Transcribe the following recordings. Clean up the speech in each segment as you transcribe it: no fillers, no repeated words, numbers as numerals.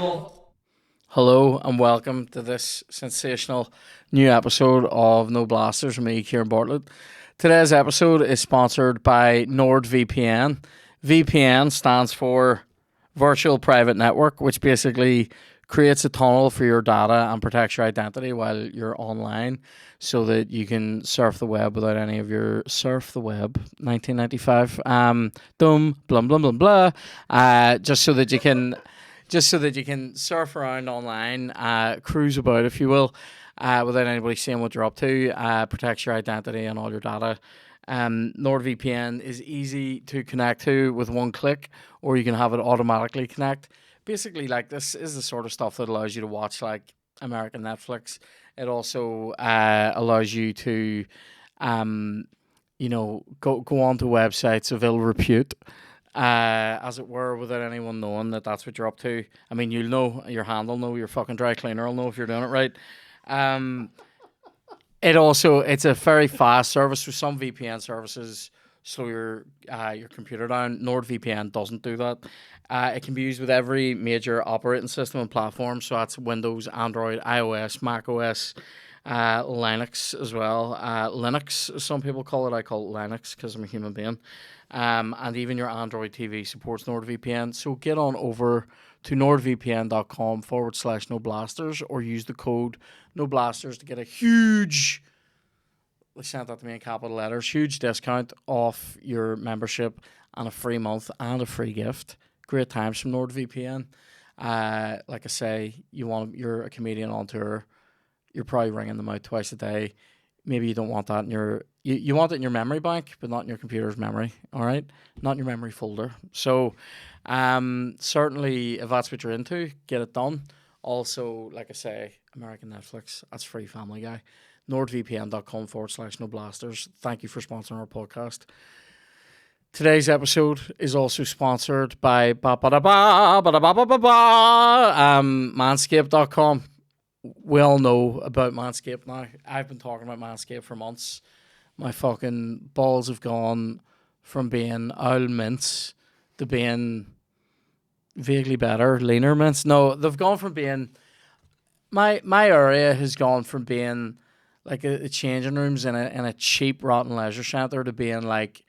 Hello and welcome to this sensational new episode of No Blasters with me, Micky Bartlett. Today's episode is sponsored by NordVPN. VPN stands for Virtual Private Network, which basically creates a tunnel for your data and protects your identity while you're online so that you can surf the web without any of your surf the web 1995 blah blah blah blah just so that you can surf around online, cruise about, if you will, without anybody seeing what you're up to, protects your identity and all your data. NordVPN is easy to connect to with one click, or you can have it automatically connect. Basically, like, this is the sort of stuff that allows you to watch, like, American Netflix. It also allows you to, go onto websites of ill repute, as it were, without anyone knowing that that's what you're up to. I mean, you'll know, your hand will know, your fucking dry cleaner will know if you're doing it right. It's a very fast service. So some VPN services slow your computer down. NordVPN doesn't do that. It can be used with every major operating system and platform. So that's Windows, Android, iOS, Mac OS, Linux as well. Linux, some people call it. I call it Linux because I'm a human being. And even your Android TV supports NordVPN. So get on over to nordvpn.com/noblasters or use the code noblasters to get a huge, they sent that to me in capital letters, huge discount off your membership and a free month and a free gift. Great times from NordVPN. Like I say, you're a comedian on tour. You're probably ringing them out twice a day. Maybe you don't want that in you want it in your memory bank, but not in your computer's memory, all right? Not in your memory folder. So certainly, if that's what you're into, get it done. Also, like I say, American Netflix, that's free, Family Guy. nordvpn.com/noblasters. Thank you for sponsoring our podcast. Today's episode is also sponsored by Manscaped.com. We all know about Manscaped now. I've been talking about Manscaped for months. My fucking balls have gone from being owl mints to being vaguely better, leaner mints. No, they've gone from being... My area has gone from being like a changing rooms in a cheap, rotten leisure centre to being like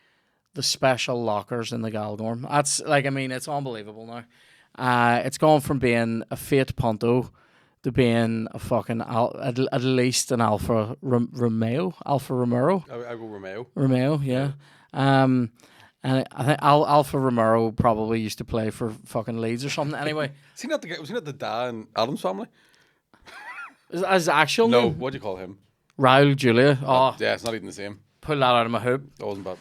the special lockers in the Galgorm. That's like, I mean, it's unbelievable now. It's gone from being a Fiat Punto to being a fucking at least an Alfa Romeo. I go Romeo. Romeo, yeah. And I think Alfa Romero probably used to play for fucking Leeds or something. Anyway, Was he not the dad in Adam's Family? As actual No, name? what do you call him? Raul Julia. Oh, Yeah, it's not even the same. pull that out of my hoop. That wasn't bad.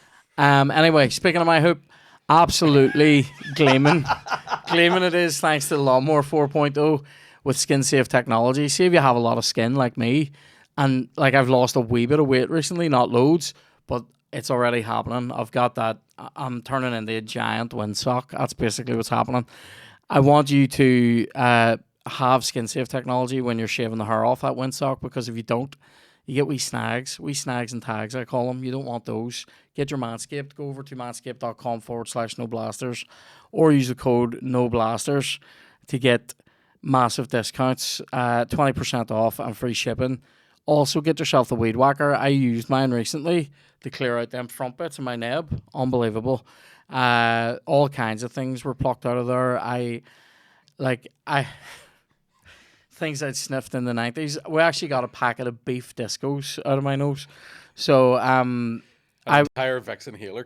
Anyway, speaking of my hoop, absolutely gleaming. Gleaming it is, thanks to the Lawnmower 4.0 with skin safe technology. See if you have a lot of skin like me, and like I've lost a wee bit of weight recently, not loads, but it's already happening. I've got that. I'm turning into a giant windsock. That's basically what's happening. I want you to have skin safe technology when you're shaving the hair off that windsock, because if you don't, you get wee snags and tags, I call them. You don't want those. Get your Manscaped. Go over to manscaped.com/noblasters or use the code noblasters to get massive discounts, 20% off and free shipping. Also, get yourself the Weed Whacker. I used mine recently to clear out them front bits in my neb. Unbelievable. All kinds of things were plucked out of there. Things I'd sniffed in the 90s. We actually got a packet of beef discos out of my nose. So, Entire Vex inhaler.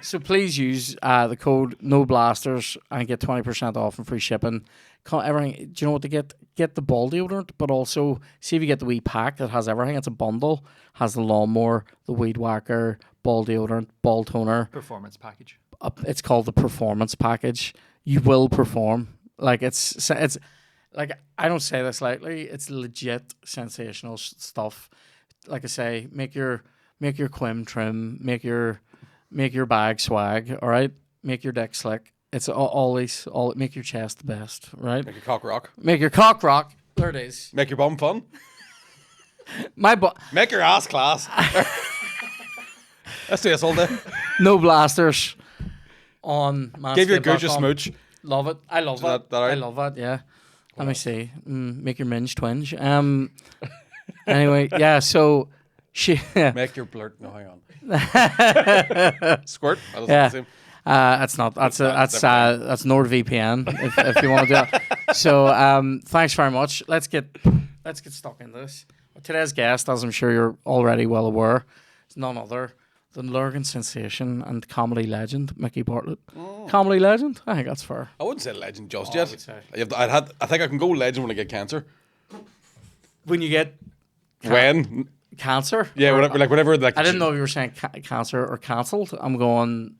So please use the code NOBLASTERS and get 20% off and free shipping. Everything. Do you know what to get? Get the ball deodorant, but also see if you get the wee pack that has everything. It's a bundle. Has the lawnmower, the weed whacker, ball deodorant, ball toner. Performance package. It's called the performance package. You will perform. Like it's like, I don't say this lightly. It's legit sensational stuff. Like I say, make your quim trim, make your bag swag, all right? Make your dick slick. It's always make your chest the best, right? Make your cock rock. Make your cock rock. There it is. Make your bum fun. Make your ass class. Let's do this all day. No blasters on Manscaped.com. Give your gooch a smooch. Love it. I love that. that all right? I love that. Yeah. Let me see. Make your minge twinge. Anyway, yeah. So she. Make your blurt. No, hang on. Squirt. That doesn't Yeah. the same. That's not. That's NordVPN. if you want to do that. So thanks very much. Let's get stuck into this. Today's guest, as I'm sure you're already well aware, is none other than Lurgan sensation and comedy legend Micky Bartlett. Comedy legend? I think that's fair. I wouldn't say legend just I yet. would say. I think I can go legend when I get cancer. When you get When? cancer? Yeah, whenever. Like, I didn't know if you were saying cancer or cancelled. I'm going.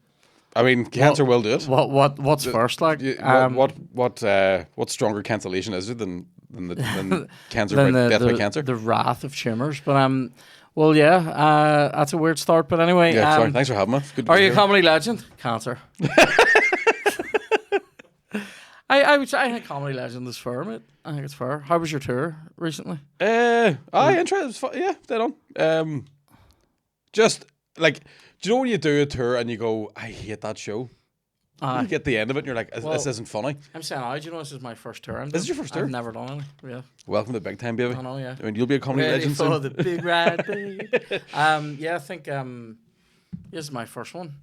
I mean, cancer will do it. What's first? Like what stronger cancellation is it than cancer than death by cancer? The wrath of tumours. But well, yeah, that's a weird start. But anyway, Yeah, sorry. Thanks for having me. It's good to are be you a here. comedy legend? Cancer. I think comedy legend is fair, mate. I think it's fair. How was your tour recently? I enjoyed it. It was fun. Yeah, dead on. Just like, do you know when you do a tour and you go, I hate that show? You get the end of it and you're like, this isn't funny. I'm saying, do you know this is my first tour? This is your first tour? I've never done any. Yeah. Welcome to the big time, baby. I know, yeah. I mean, you'll be a comedy Ready legend for soon. the big ride, baby. Yeah, I think this is my first one.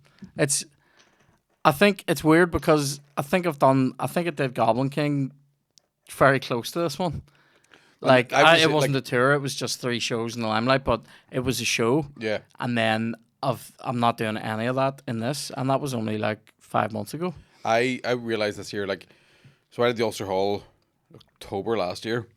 I think it's weird because I think I did Goblin King very close to this one. Like, it wasn't a tour, it was just 3 shows in the Limelight, but it was a show. Yeah. And then I'm not doing any of that in this, and that was only like 5 months ago. I realised this year, like, so I did the Ulster Hall October last year,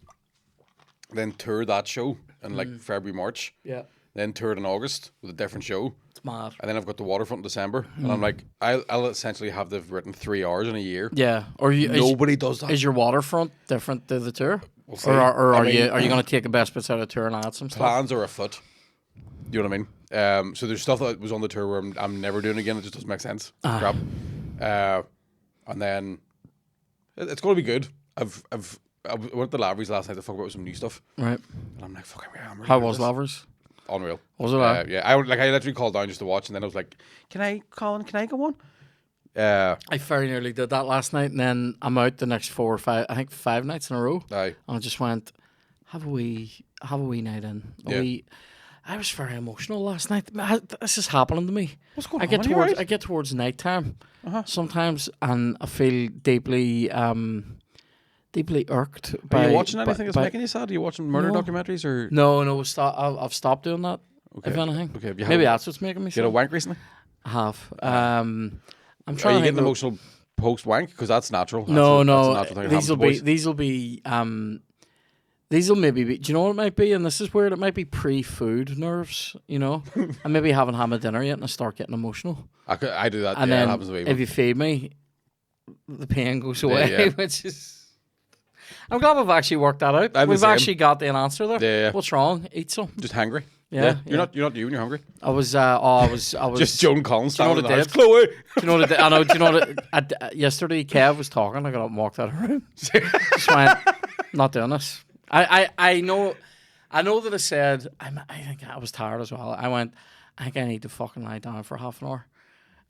then toured that show in like February, March. Yeah. Then toured in August with a different show. It's mad. And then I've got the Waterfront in December. And I'm like, I'll essentially have written 3 hours in a year. Yeah. Or Nobody does that. Is your Waterfront different to the tour? We'll see. Or are I mean, you going to take the best bits out of the tour and add some stuff? Plans are afoot. You know what I mean? So there's stuff that was on the tour where I'm never doing again. It just doesn't make sense. Crap. And then it's going to be good. I went to Lavery's last night to fuck about some new stuff. Right. And I'm like, fucking I'm really How good at was this. Lavery's? Unreal. Was it? Yeah. I literally called down just to watch, and then I was like, can I go on? I very nearly did that last night, and then I'm out the next 4 or 5, I think 5 nights in a row. Aye. And I just went, have a wee night in. I was very emotional last night. This is happening to me. What's going I on? get towards night time sometimes, and I feel deeply irked. Are you watching anything that's making you sad? Are you watching murder documentaries or? No. I've stopped doing that. Okay. If anything. Okay. Maybe that's what's making me sad. You had a wank recently? I have. I'm Are trying. you getting emotional post wank? Because that's natural. No. That's a natural thing that happens to boys. These will maybe be. Do you know what it might be? And this is weird. It might be pre-food nerves. You know, I maybe haven't had my dinner yet, and I start getting emotional. I do that. And yeah, then it happens to me. if you feed me, the pain goes away, yeah. which is. I'm glad we've actually worked that out. I'm the We've same. actually got the answer there. Yeah. What's wrong? Eat some. Just hungry. Yeah. You're not you when you're hungry. I was. I was. Just Joan Collins Do you know standing in what the I house. did? Chloe. Do you know what? I know. Do you know what? Yesterday, Kev was talking. I got up and walked out of the room. Just went, not doing this. I know that I said I think I was tired as well. I went, I think I need to fucking lie down for half an hour.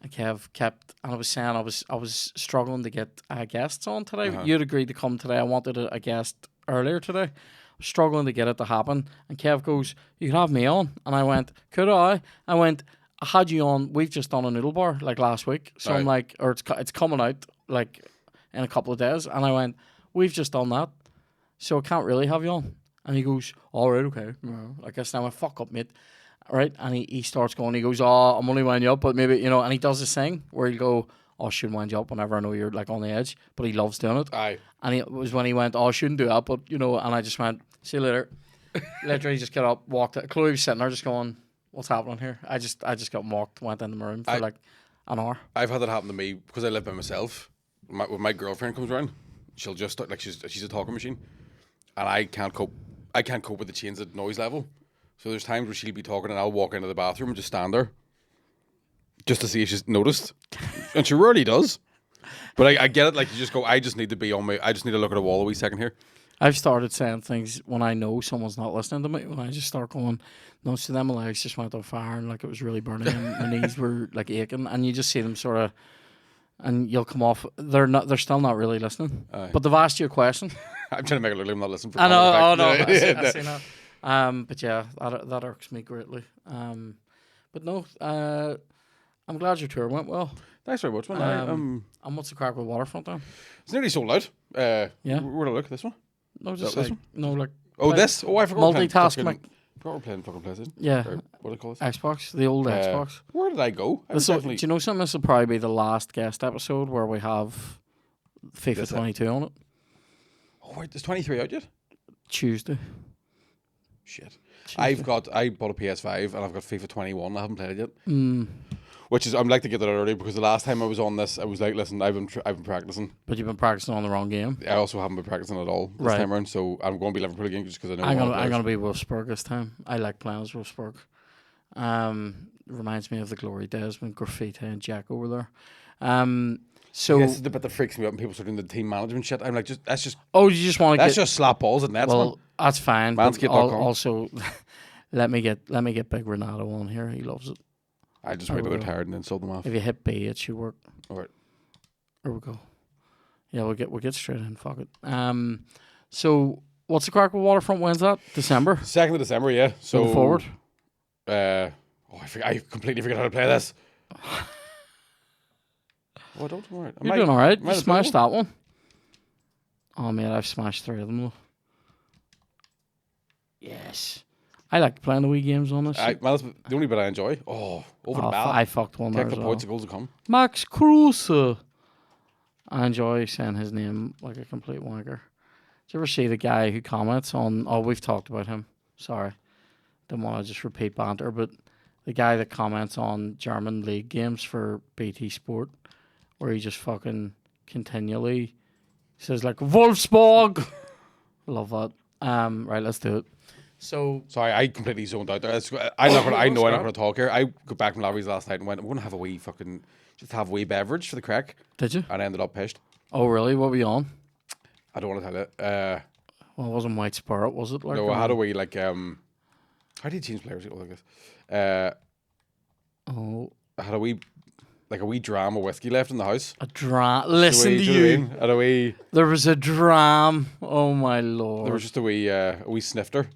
And Kev kept, and I was saying I was struggling to get guests on today. You'd agreed to come today. I wanted a guest earlier today. I was struggling to get it to happen. And Kev goes, you can have me on. And I went, could I? I went, I had you on. We've just done a noodle bar like last week. So I'm like, or it's coming out like in a couple of days. And I went, we've just done that. So I can't really have you on. And he goes, all right, okay. I guess now I fuck up, mate. Right? And he starts going, he goes, I'm only winding you up, but maybe, you know, and he does this thing where he'll go, I shouldn't wind you up whenever I know you're like on the edge, but he loves doing it. Aye. And it was when he went, I shouldn't do that, but, you know, and I just went, see you later. Literally just got up, walked out. Chloe was sitting there just going, what's happening here? I just got mocked, went into my room for like an hour. I've had that happen to me because I live by myself. When my girlfriend comes around, she'll just start, like she's a talking machine, and I can't cope with the change of noise level. So there's times where she'll be talking and I'll walk into the bathroom and just stand there just to see if she's noticed. And she rarely does. But I get it, like you just go, I just need to look at a wall a wee second here. I've started saying things when I know someone's not listening to me, when I just start going, no, so then my legs just went on fire and like it was really burning and my knees were like aching, and you just see them sort of and you'll come off. They're still not really listening, but they've asked you a question. I'm trying to make it look like I'm not listening. For I know. Oh no, effect. I see now. But yeah, that irks me greatly. But no, I'm glad your tour went well. Thanks very much, man. And what's the crack with Waterfront then? It's nearly sold out. Yeah. Where do I look at this one? No, just this like one? no, like Oh, this? Oh, I forgot. multitask. I forgot we're playing fucking PlayStation. Yeah. Or what do I call this? Xbox, the old Xbox. Where did I go? Do you know something? This will probably be the last guest episode where we have FIFA 22 on it. Oh, wait, is 23 out yet? Tuesday. Shit. I bought a PS5 and I've got FIFA 21. I haven't played it yet. Which is, I'd like to get that out early because the last time I was on this, I was like, listen, I've been practicing. But you've been practicing on the wrong game. I also haven't been practicing at all this time around, so I'm going to be Liverpool again just because I know I'm going to be Wolfsburg this time. I like playing as Wolfsburg. Reminds me of the glory days when Graffiti and Jack over there. So this is the bit that freaks me out when people start doing the team management shit. I'm like, that's just. Oh, you just want to just slap balls at nets. Well, that's fine. Manscaped.com. Also, let me get Big Renato on here. He loves it. I just wait till they're tired and then sold them off. If you hit B, it should work. All right. There we go. Yeah, we'll get straight in. Fuck it. So what's the crack with Waterfront? When's that? December. 2nd of December. Yeah. So moving forward. I completely forgot how to play this. Oh, don't worry. You're doing all right. You smashed that one. Oh man, I've smashed 3 of them though. Yes. I like playing the Wii games on this. That's the only bit I enjoy. Oh, over the ball. I fucked one there Take as the well. points, the goals will come. Max Kruse. I enjoy saying his name like a complete wanker. Did you ever see the guy who comments on... Oh, we've talked about him. Sorry. Didn't want to just repeat banter, but the guy that comments on German league games for BT Sport, where he just fucking continually says like, Wolfsburg! Love that. Right, let's do it. So sorry, I completely zoned out there. I'm not gonna talk here. I got back from Larry's last night and went, I'm gonna have a wee beverage for the crack. Did you? And I ended up pissed. Oh really? What were you on? I don't want to tell you. Well, it wasn't White Spirit, was it? Like, no, I had a wee how do you change players like this? I had a wee dram of whiskey left in the house. A dram. Listen to you. And a wee. There was a dram. Oh my lord. There was just a wee snifter,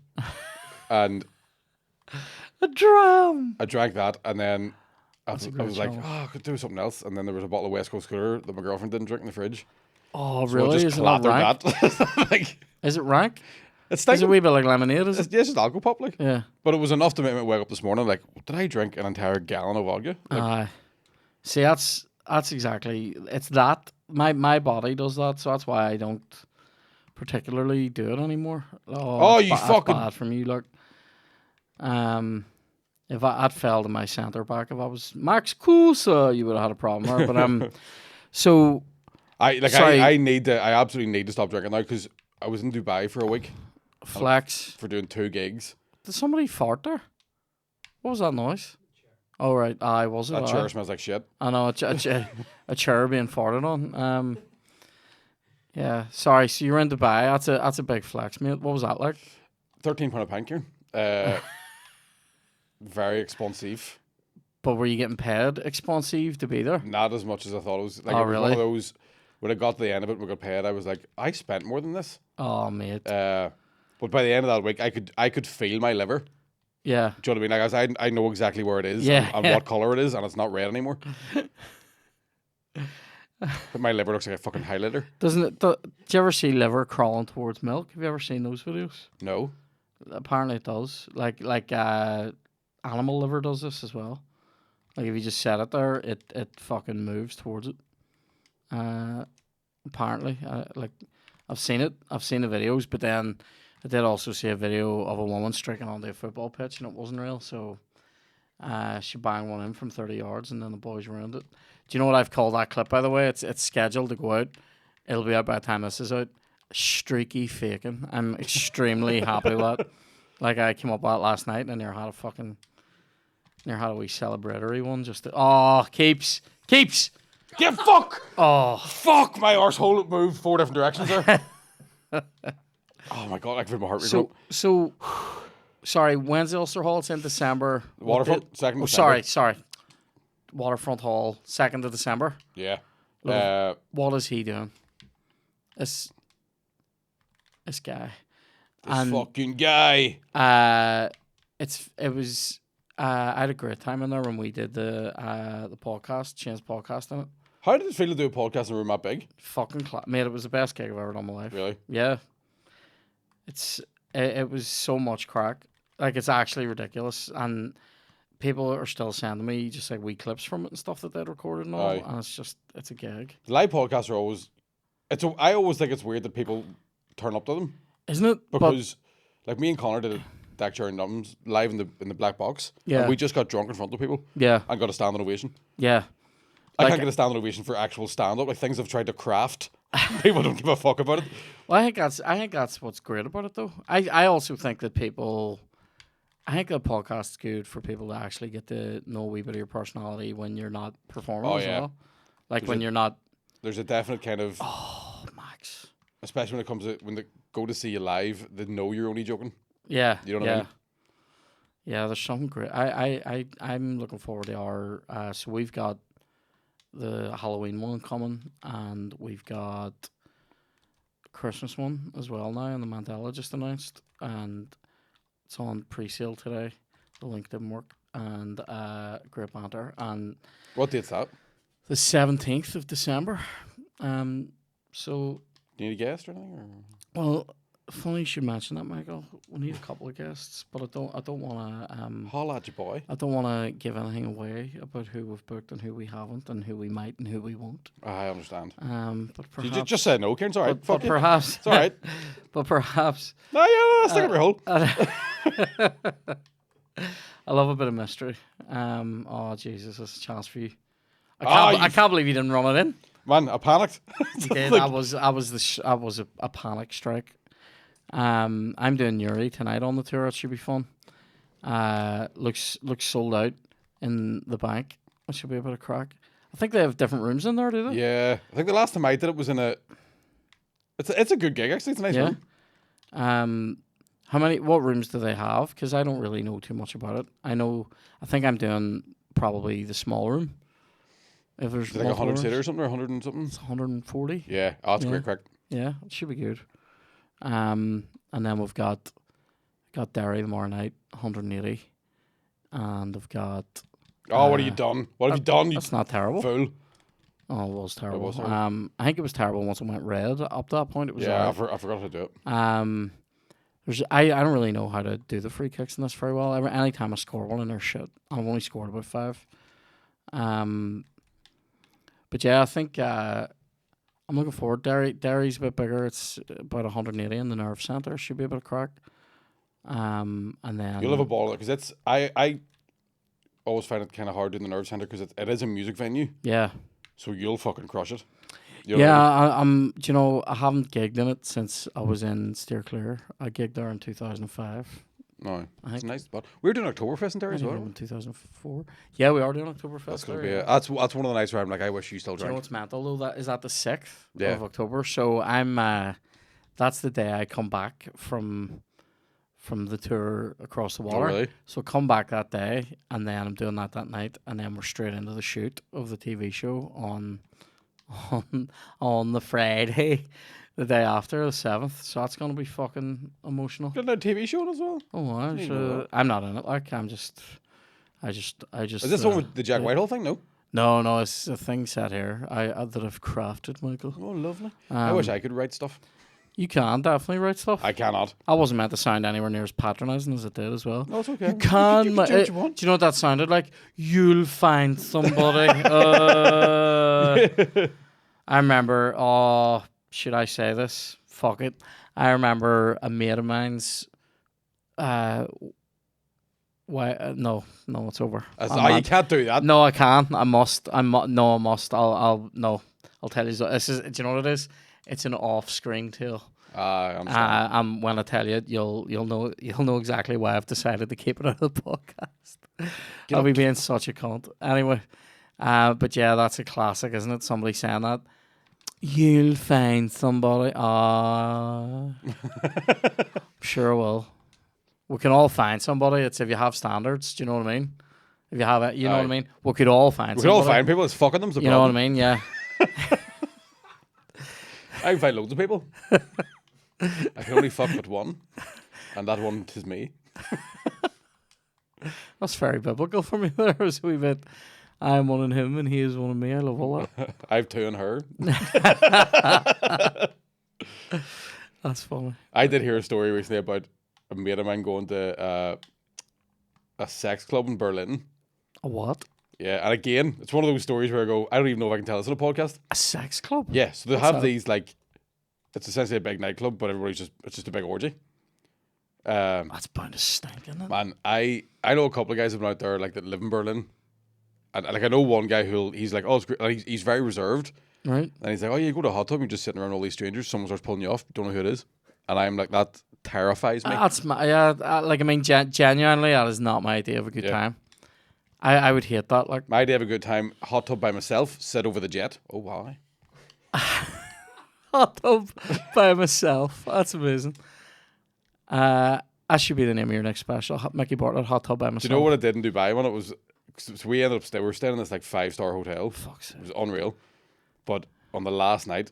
and a dram. I drank that, and then I was like, I could do something else. And then there was a bottle of West Coast Cooler that my girlfriend didn't drink in the fridge. Oh so really? I just clattered that. Is it rank? It's a wee bit like lemonade, is it? It's just alcohol pop, like. Yeah. But it was enough to make me wake up this morning. Like, did I drink an entire gallon of vodka? Like, see, that's exactly. It's that my body does that, so that's why I don't particularly do it anymore. Oh, you fucking bad from you, look. If I'd fell to my centre back, if I was Max Kruse, you would have had a problem there. But so I absolutely need to stop drinking now because I was in Dubai for a week. Flex for doing 2 gigs. Did somebody fart there? What was that noise? Oh right, was it? That chair smells like shit. I know a chair being farted on. Yeah, sorry. So you're in Dubai. That's a big flex, mate. What was that like? £13 a pint, Kieran. Very expensive. But were you getting paid expensive to be there? Not as much as I thought it was. Like, oh it was really? One of those. When I got to the end of it, we got paid. I was like, I spent more than this. Oh mate. But by the end of that week, I could feel my liver. Yeah. Do you know what I mean? Like, I know exactly where it is and what colour it is, and it's not red anymore. But my liver looks like a fucking highlighter. Doesn't it? Do you ever see liver crawling towards milk? Have you ever seen those videos? No. Apparently it does. Like animal liver does this as well. Like if you just set it there, it fucking moves towards it. Apparently, like I've seen it. I've seen the videos, but then I did also see a video of a woman striking onto a football pitch, and it wasn't real. So she banged one in from 30 yards, and then the boys ruined it. Do you know what I've called that clip? By the way, it's scheduled to go out. It'll be out by the time this is out. Streaky faking. I'm extremely happy with that. Like I came up with that last night, and I near had a wee celebratory one. Keeps. Yeah, fuck! Oh, fuck! My arsehole moved 4 different directions there. Oh my god, I can feel my heart rate. So, sorry, when's the Ulster Hall? It's in December. Waterfront, 2nd of December. Sorry. Waterfront Hall, 2nd of December. Yeah. What is he doing? This guy. Fucking guy. I had a great time in there when we did the podcast, Shane's podcast on it. How did it feel to do a podcast in a room that big? Fucking mate, it was the best gig I've ever done in my life. Really? Yeah. It was so much crack. Like, it's actually ridiculous, and people are still sending me just like wee clips from it and stuff that they'd recorded and all, and it's a gig. Live podcasts are always. I always think it's weird that people turn up to them, isn't it? Because like me and Connor did a Deck Chair and Numbs live in the black box. Yeah. And we just got drunk in front of people. Yeah. And got a standing ovation. Yeah. I can't get a standing ovation for actual stand up. Like, things I've tried to craft. People don't give a fuck about it. Well, I think that's what's great about it, though. I also think that I think a podcast's good for people to actually get to know a wee bit of your personality when you're not performing as well. Like, you're not. There's a definite kind of. Oh, Max. Especially when it comes to when they go to see you live, they know you're only joking. Yeah. You know what I mean? Yeah, there's something great. I'm looking forward to our. So we've got the Halloween one coming, and we've got a Christmas one as well now, and the Mandela just announced, and it's on pre-sale today. The link didn't work, and great banter. And what date's that? The 17th of December. So. Do you need a guest or anything? Well, funny you should mention that, Michael. We need a couple of guests, but I don't want to. Holla at you, boy. I don't want to give anything away about who we've booked and who we haven't, and who we might and who we won't. I understand. But perhaps you just said no, Kieran. It's all right. But perhaps it's all right. But perhaps. No, stick up your hole. I love a bit of mystery. Oh Jesus, that's a chance for you. I can't believe you didn't run it in. Man, I panicked. You did. Like, I was a panic strike. I'm doing Newry tonight on the tour. It should be fun. Looks sold out in the bank. It should be a bit of crack. I think they have different rooms in there, do they? Yeah, I think the last time I did it was in a. It's a good gig actually. It's a nice room. What rooms do they have? Because I don't really know too much about it. I think I'm doing probably the small room. If there's like 100 seater or something, or 100 and something. It's 140. Yeah, that's great crack. Yeah, it should be good. And then we've got Derry tomorrow night, 180, and I've got. Oh, what have you done? What have you done? That's not terrible. Fool. Oh, it was terrible. It was terrible. I think it was terrible once it went red. Up to that point, it was. Yeah, I forgot how to do it. I don't really know how to do the free kicks in this very well. Anytime I score one, and they're shit. I've only scored about 5. But yeah, I think I'm looking forward. Derry's a bit bigger. It's about 180 in the nerve centre. Should be a bit of crack. And then you'll have a ball because it's I always find it kind of hard doing the nerve centre because it is a music venue. Yeah. So you'll fucking crush it. I'm. You know, I haven't gigged in it since I was in Steer Clear. I gigged there in 2005. No, it's a nice spot. We're doing Oktoberfest in Derry as well. In 2004. Yeah, we are doing Oktoberfest. That's gonna be that's one of the nights where I'm like, I wish you still drank. You know what's mental though? That is the 6th of October. So I'm. That's the day I come back from the tour across the water. Oh, really? So come back that day, and then I'm doing that night, and then we're straight into the shoot of the TV show on the Friday. The day after, the 7th, so that's gonna be fucking emotional. Got a TV show as well. Oh, I'm not in it. Like I just. Is this the one with the Jack Whitehall thing? No. No, it's a thing set here. That I've crafted, Michael. Oh, lovely. I wish I could write stuff. You can definitely write stuff. I cannot. I wasn't meant to sound anywhere near as patronising as it did as well. No, it's okay. You can. You can do what you want. Do you know what that sounded like? You'll find somebody. I remember. Should I say this? Fuck it. I remember a mate of mine's. No, it's over. You can't do that. No, I can. I must. I must. I'll tell you. This is. Do you know what it is? It's an off-screen tale. I understand. When I tell you, you'll know exactly why I've decided to keep it out of the podcast. I'll be being such a cunt. Anyway, but yeah, that's a classic, isn't it? Somebody saying that. You'll find somebody. Sure I will. We can all find somebody. It's if you have standards. Do you know what I mean? If you have it, you know what I mean. We could all find. We could all find people. It's fucking them. You know what I mean? Yeah. I invite loads of people. I can only fuck with one, and that one is me. That's very biblical for me. There was a wee bit. I'm one of him and he is one of me. I love all that. I've two on her. That's funny. I did hear a story recently about a mate of mine going to a sex club in Berlin. A what? Yeah, and again, it's one of those stories where I go, I don't even know if I can tell this on a podcast. A sex club? Yeah, so they What's have that? these, like, it's essentially a big nightclub, but it's just a big orgy. That's bound to stink, isn't it? Man, I know a couple of guys have been out there like that live in Berlin, and like I know one guy he's like, oh, it's great. And he's very reserved, Right. and he's like, oh, you go to a hot tub, you're just sitting around all these strangers, someone starts pulling you off, don't know who it is, and I'm like, that terrifies me. That's my, like, I mean, genuinely, that is not my idea of a good time. I would hate that. Like, My idea of a good time: hot tub by myself, sit over the jet. Oh, wow. hot tub by myself. That's amazing. That should be the name of your next special. Micky Bartlett, hot tub by myself. Do you know what I did in Dubai when it was? So we ended up we were staying in this like 5-star hotel. Fuck's sake. It was unreal. But on the last night,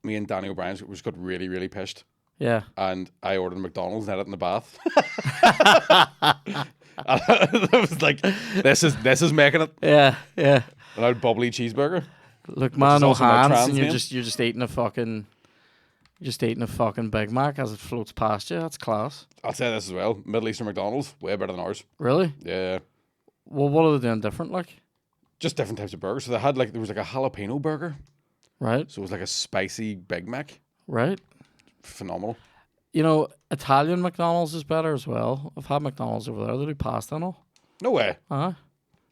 me and Danny O'Brien we just got really, really pissed. Yeah. And I ordered McDonald's and had it in the bath. And I was like, this is making it. Yeah. Yeah. And I had bubbly cheeseburger. Look, man, no also my hands, trans and you're name. just eating a fucking. Just eating a fucking Big Mac as it floats past you. That's class. I'll say this as well. Middle Eastern McDonald's, way better than ours. Really? Yeah. Well, what are they doing different, like? Just different types of burgers. So they had there was like a jalapeno burger. Right? So it was like a spicy Big Mac. Right? Phenomenal. You know, Italian McDonald's is better as well. I've had McDonald's over there. They do pasta and all. No way. No,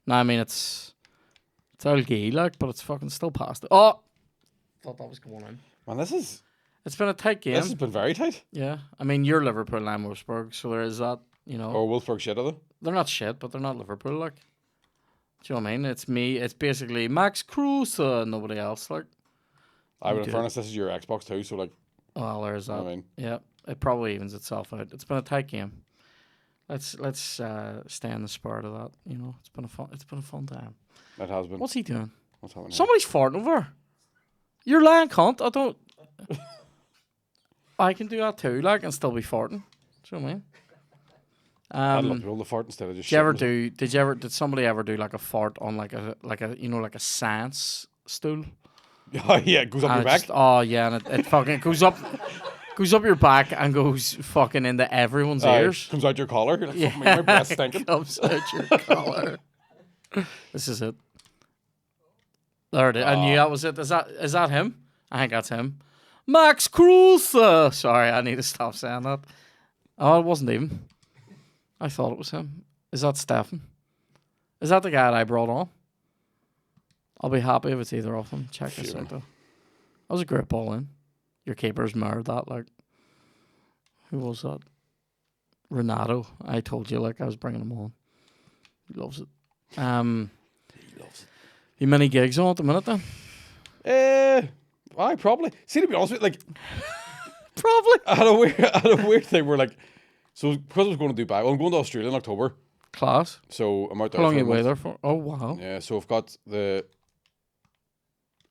I mean, it's algae, like, but it's fucking still pasta. Oh! Thought that was going in. Man, It's been a tight game. this has been very tight. Yeah. I mean, you're Liverpool and I'm Wolfsburg, so there is that, you know. Or Wolfsburg shit, are they? They're not shit, but they're not Liverpool, like. Do you know what I mean? It's me. It's basically Max Kruse and nobody else, like. I would, in do. fairness, this is your Xbox too, so like, Well, there's that. I mean, Yeah, it probably evens itself out. It's been a tight game. Let's stay in the spirit of that. You know, it's been a fun time. it has been. What's he doing? What's happening? Somebody's farting over. You're lying, cunt. I don't. I can do that too, like, and still be farting. Do you know what I mean? I'd love to roll the fart instead of just. Did somebody ever do like a fart on like a like a science stool? Oh yeah, it goes up your And it back. just- oh yeah, and it fucking goes up your back and goes fucking into everyone's ears. Comes out your collar. You're like, Yeah, "Fuck me, my breath's stinking." comes out your collar. This is it. There it is. I knew that was it. Is that him? I think that's him. Max Kruse. Sorry, I need to stop saying that. Oh, it wasn't even. I thought it was him. Is that Stefan? Is that the guy that I brought on? I'll be happy if it's either of them. Check this out, though. That was a great ball in. Your keeper's marred that, like. Who was that? Renato. I told you, like, I was bringing him on. He loves it. He loves it. You many gigs on at the minute, then? I probably. See, to be honest with you, like, Probably. I had a weird thing where, like, so because I was going to Dubai, well, I'm going to Australia in October, Class. so I'm out there. How long for are a you away month. there for? Oh, wow. Yeah, so I've got the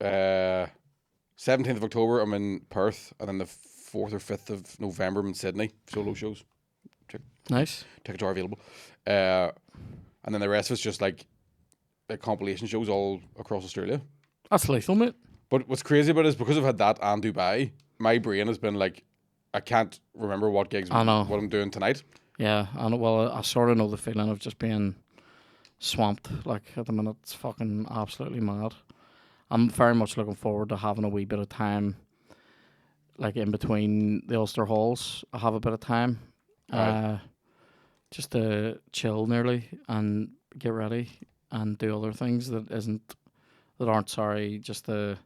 17th of October, I'm in Perth, and then the 4th or 5th of November, I'm in Sydney. Solo shows. Nice. Tickets are available. And then the rest of it's just like compilation shows all across Australia. That's lethal, mate. But what's crazy about it is because I've had that and Dubai, my brain has been like, I can't remember what gigs, I know. what I'm doing tonight. Yeah, I sort of know the feeling of just being swamped. Like, at the minute, it's fucking absolutely mad. I'm very much looking forward to having a wee bit of time, like, in between the Ulster Halls. I have a bit of time. Right. Just to chill nearly and get ready and do other things just a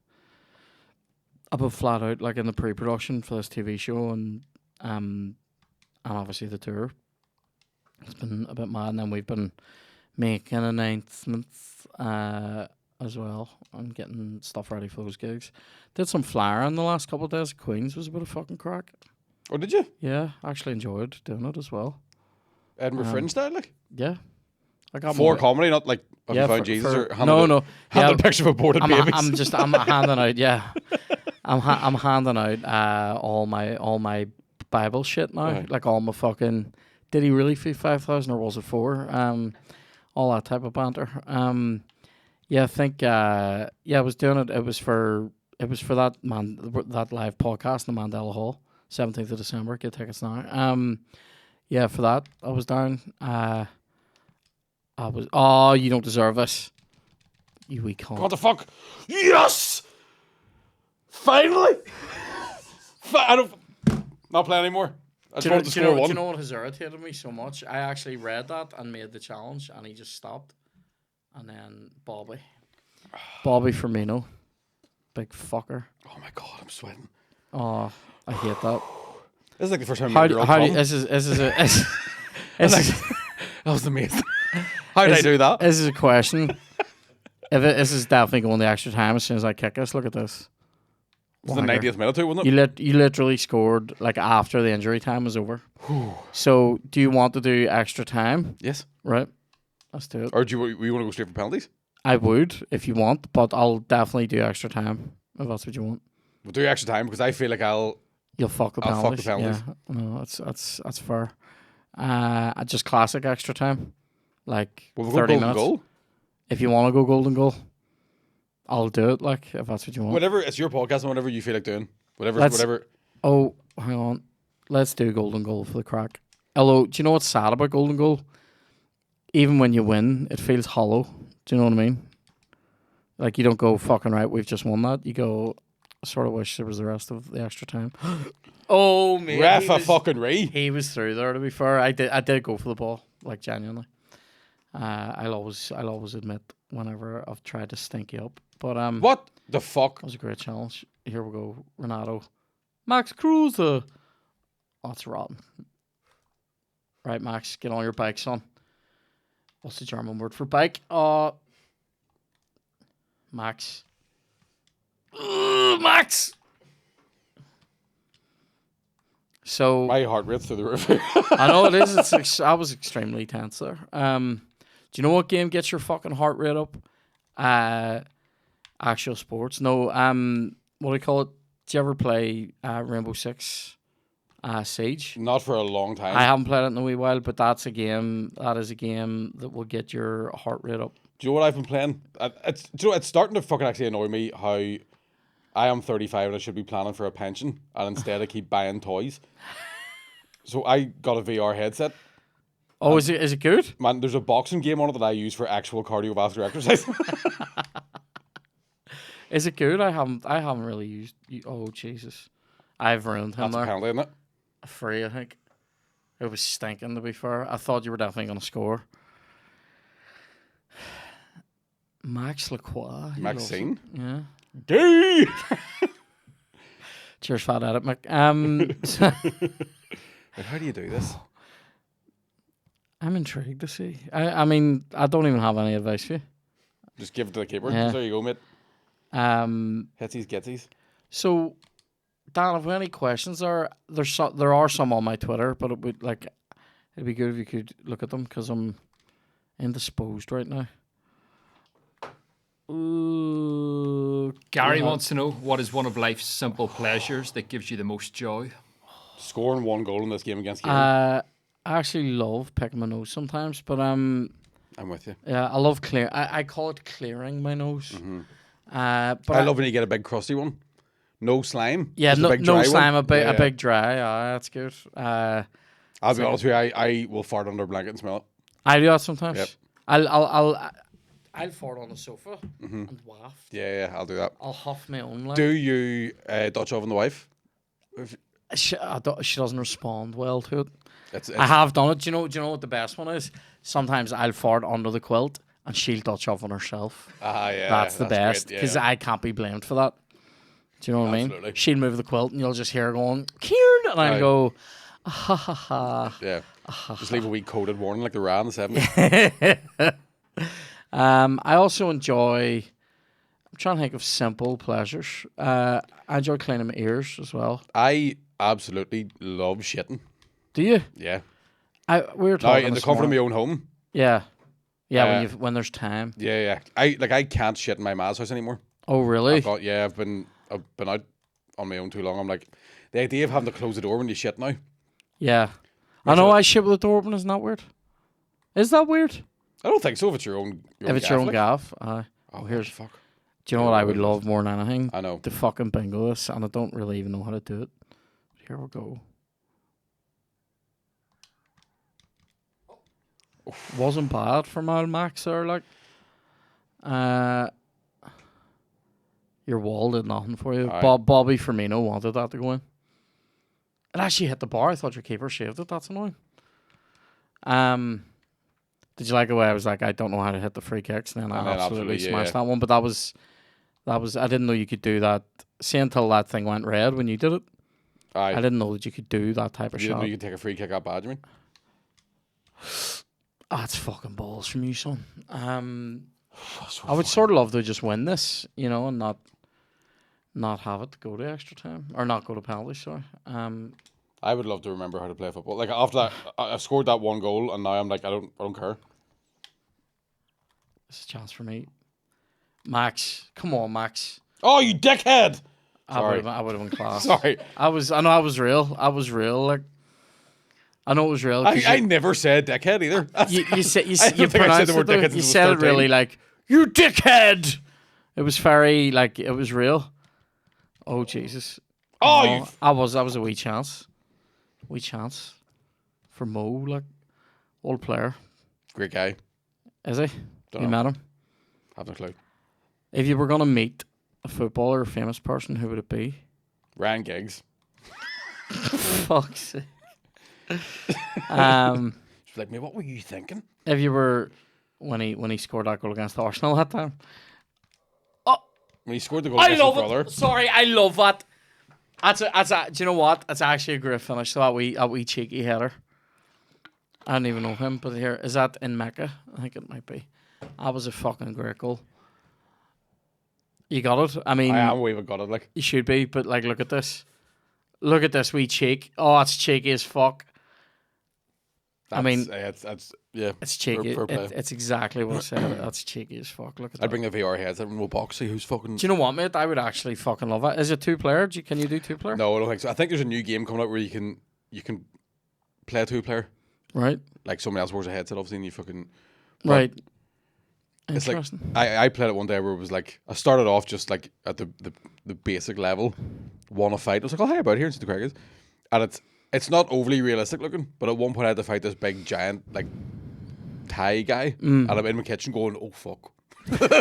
bit flat out, like in the pre-production for this TV show and obviously the tour. It's been a bit mad, and then we've been making announcements as well and getting stuff ready for those gigs. Did some flyering the last couple of days at Queen's. Was a bit of fucking crack. Oh, did you? Yeah, actually enjoyed doing it as well. Edinburgh Fringe style, like? Yeah. I got For my, comedy, not like have you found Jesus or no. handed a picture of aborted babies. I'm handing out. Yeah, I'm handing out all my Bible shit now. Right. Like all my fucking. Did he really feed 5,000 or was it 4? All that type of banter. Yeah, I think. Yeah, I was doing it. It was for that live podcast in the Mandela Hall, 17th of December. Get tickets now. Yeah, for that I was down. I was. Oh, you don't deserve this. You weak cunt. What the fuck? Yes! Finally! I don't. Not playing anymore. I just wanted to score one. Do you know what has irritated me so much? I actually read that and made the challenge, and he just stopped. And then Bobby Firmino, big fucker. Oh my god, I'm sweating. Oh, I hate that. This is like the first time How I do met a girl. this is That was amazing. How did I do that? This is a question. This is definitely going the extra time as soon as I kick us. Look at this. It was the 90th minute too, wasn't it? You literally scored like after the injury time was over. So, do you want to do extra time? Yes. Right. Let's do it. Or do you want to go straight for penalties? I would if you want, but I'll definitely do extra time if that's what you want. We'll do extra time because I feel like You'll fuck the penalties. I'll fuck the penalties. Yeah, no, that's fair. Just classic extra time, like we'll 30 go minutes. goal. If you want to go golden goal, I'll do it. Like if that's what you want. Whatever, it's your podcast and whatever you feel like doing. Whatever. Oh, hang on. Let's do golden goal for the crack. Although, do you know what's sad about golden goal? Even when you win, it feels hollow. Do you know what I mean? Like you don't go fucking right. We've just won that. You go. I sort of wish there was the rest of the extra time. Oh man, ref a fucking re. He was through there. To be fair, I did go for the ball. Like genuinely. I'll always admit whenever I've tried to stink you up. But what the fuck? That was a great challenge. Here we go, Renato, Max Kruse. Oh, that's rotten. Right, Max, get on your bike, son. What's the German word for bike? Max. Max. So my heart rate's through the roof. I know it is. I was extremely tense there. Do you know what game gets your fucking heart rate up? Actual sports. No. What do you call it? Do you ever play Rainbow Six Siege? Not for a long time. I haven't played it in a wee while, but that's a game. That is a game that will get your heart rate up. Do you know what I've been playing? It's starting to fucking actually annoy me how I am 35 and I should be planning for a pension, and instead I keep buying toys. So I got a VR headset. Oh, is it good? Man, there's a boxing game on it that I use for actual cardiovascular exercise. Is it good? I haven't really used. Oh Jesus, I've ruined him That's a penalty, isn't it? Free, I think. It was stinking, to be fair. I thought you were definitely going to score. Max Lacroix. Maxine? Yeah. D! Cheers, fat edit, Mick. How do you do this? I'm intrigued to see. I mean, I don't even have any advice for you. Just give it to the keeper. Yeah. There you go, mate. Hetsies, getsies. So, Dan, if we have any questions, there are some on my Twitter, but it'd be good if you could look at them because I'm indisposed right now. Ooh, Gary wants to know what is one of life's simple pleasures that gives you the most joy. Scoring one goal in this game against Geek. I actually love picking my nose sometimes, but I'm with you. Yeah, I love clear. I call it clearing my nose. Mm-hmm. But I love when you get a big crusty one. No slime. Yeah, no slime. One. A big dry. That's good. I'll be honest with you. I will fart under a blanket and smell it. I do that sometimes. Yep. I'll fart on the sofa and waft. Yeah, I'll do that. I'll huff my own. Do you Dutch oven the wife? She doesn't respond well to it. It's I have done it. Do you know what the best one is? Sometimes I'll fart under the quilt and she'll Dutch oven herself. Yeah. That's the best because I can't be blamed for that. Do you know what I mean? She'll move the quilt and you'll just hear her going, Kieran, and I'll go, ha ha ha. Yeah. Just leave a wee coded warning like the Ra in the 70s. I also enjoy. I'm trying to think of simple pleasures. I enjoy cleaning my ears as well. I absolutely love shitting. Do you? Yeah. We were talking in the comfort of my own home. Yeah. Yeah, when there's time. Yeah. I can't shit in my ma's house anymore. Oh, really? I've been out on my own too long. I'm like, the idea of having to close the door when you shit now. Yeah. I know I shit with the door open. Isn't that weird? Is that weird? I don't think so. If it's your own If it's your own like. gaff. Here's fuck. Do you know what I would love more than anything? I know. To fucking bingo this, and I don't really even know how to do it. Here we go. Wasn't bad for my Max there, like. Your wall did nothing for you. Bobby Firmino wanted that to go in. It actually hit the bar. I thought your keeper shaved it. That's annoying. Did you like the way I was like, I don't know how to hit the free kicks, and then I absolutely smashed that one. But that was I didn't know you could do that. See, until that thing went red when you did it. I didn't know that you could do that type of shot. You didn't know you could take a free kick out bad, you mean? That's fucking balls from you, son. I would sort of love to just win this, and not have it go to extra time or not go to penalties. Sorry. I would love to remember how to play football. Like after that, I scored that one goal, and now I'm like, I don't care. This is a chance for me, Max. Come on, Max. Oh, you dickhead! Sorry. I would have been class. Sorry. I know I was real. Like, I know it was real. I never said dickhead either. You pronounced it though. You said it really like, you dickhead. It was very like it was real. Oh Jesus. Oh, that was a wee chance. Wee chance for Mo, like old player. Great guy. Is he? Don't you know. met him? Have no clue. If you were gonna meet a footballer or a famous person, who would it be? Ryan Giggs. Fuck's sake. She's like, mate, what were you thinking? If you were when he scored that goal against Arsenal that time. When he scored the goal against his brother. Sorry, I love that. Do you know what? That's actually a great finish. So that wee cheeky header. I don't even know him, but here is that in Mecca? I think it might be. That was a fucking great goal. You got it. I mean, I am we even got it. Like you should be, but like, look at this. Look at this wee cheek. Oh, it's cheeky as fuck. it's cheeky. It's exactly what I said. That's cheeky as fuck. Look at that. I'd bring the VR headset and we'll box, see who's fucking. Do you know what, mate? I would actually fucking love it. Is it 2-player? Can you do 2-player? No, I don't think so. I think there's a new game coming out where you can play a 2-player. Right. Like someone else wears a headset, obviously, and you fucking. Right. It's like I played it one day where it was like I started off just like at the basic level, won a fight. I was like, oh, hey, about here, and see the crack is, and it's not overly realistic looking, but at one point I had to fight this big giant like Thai guy, and I'm in my kitchen going, oh fuck,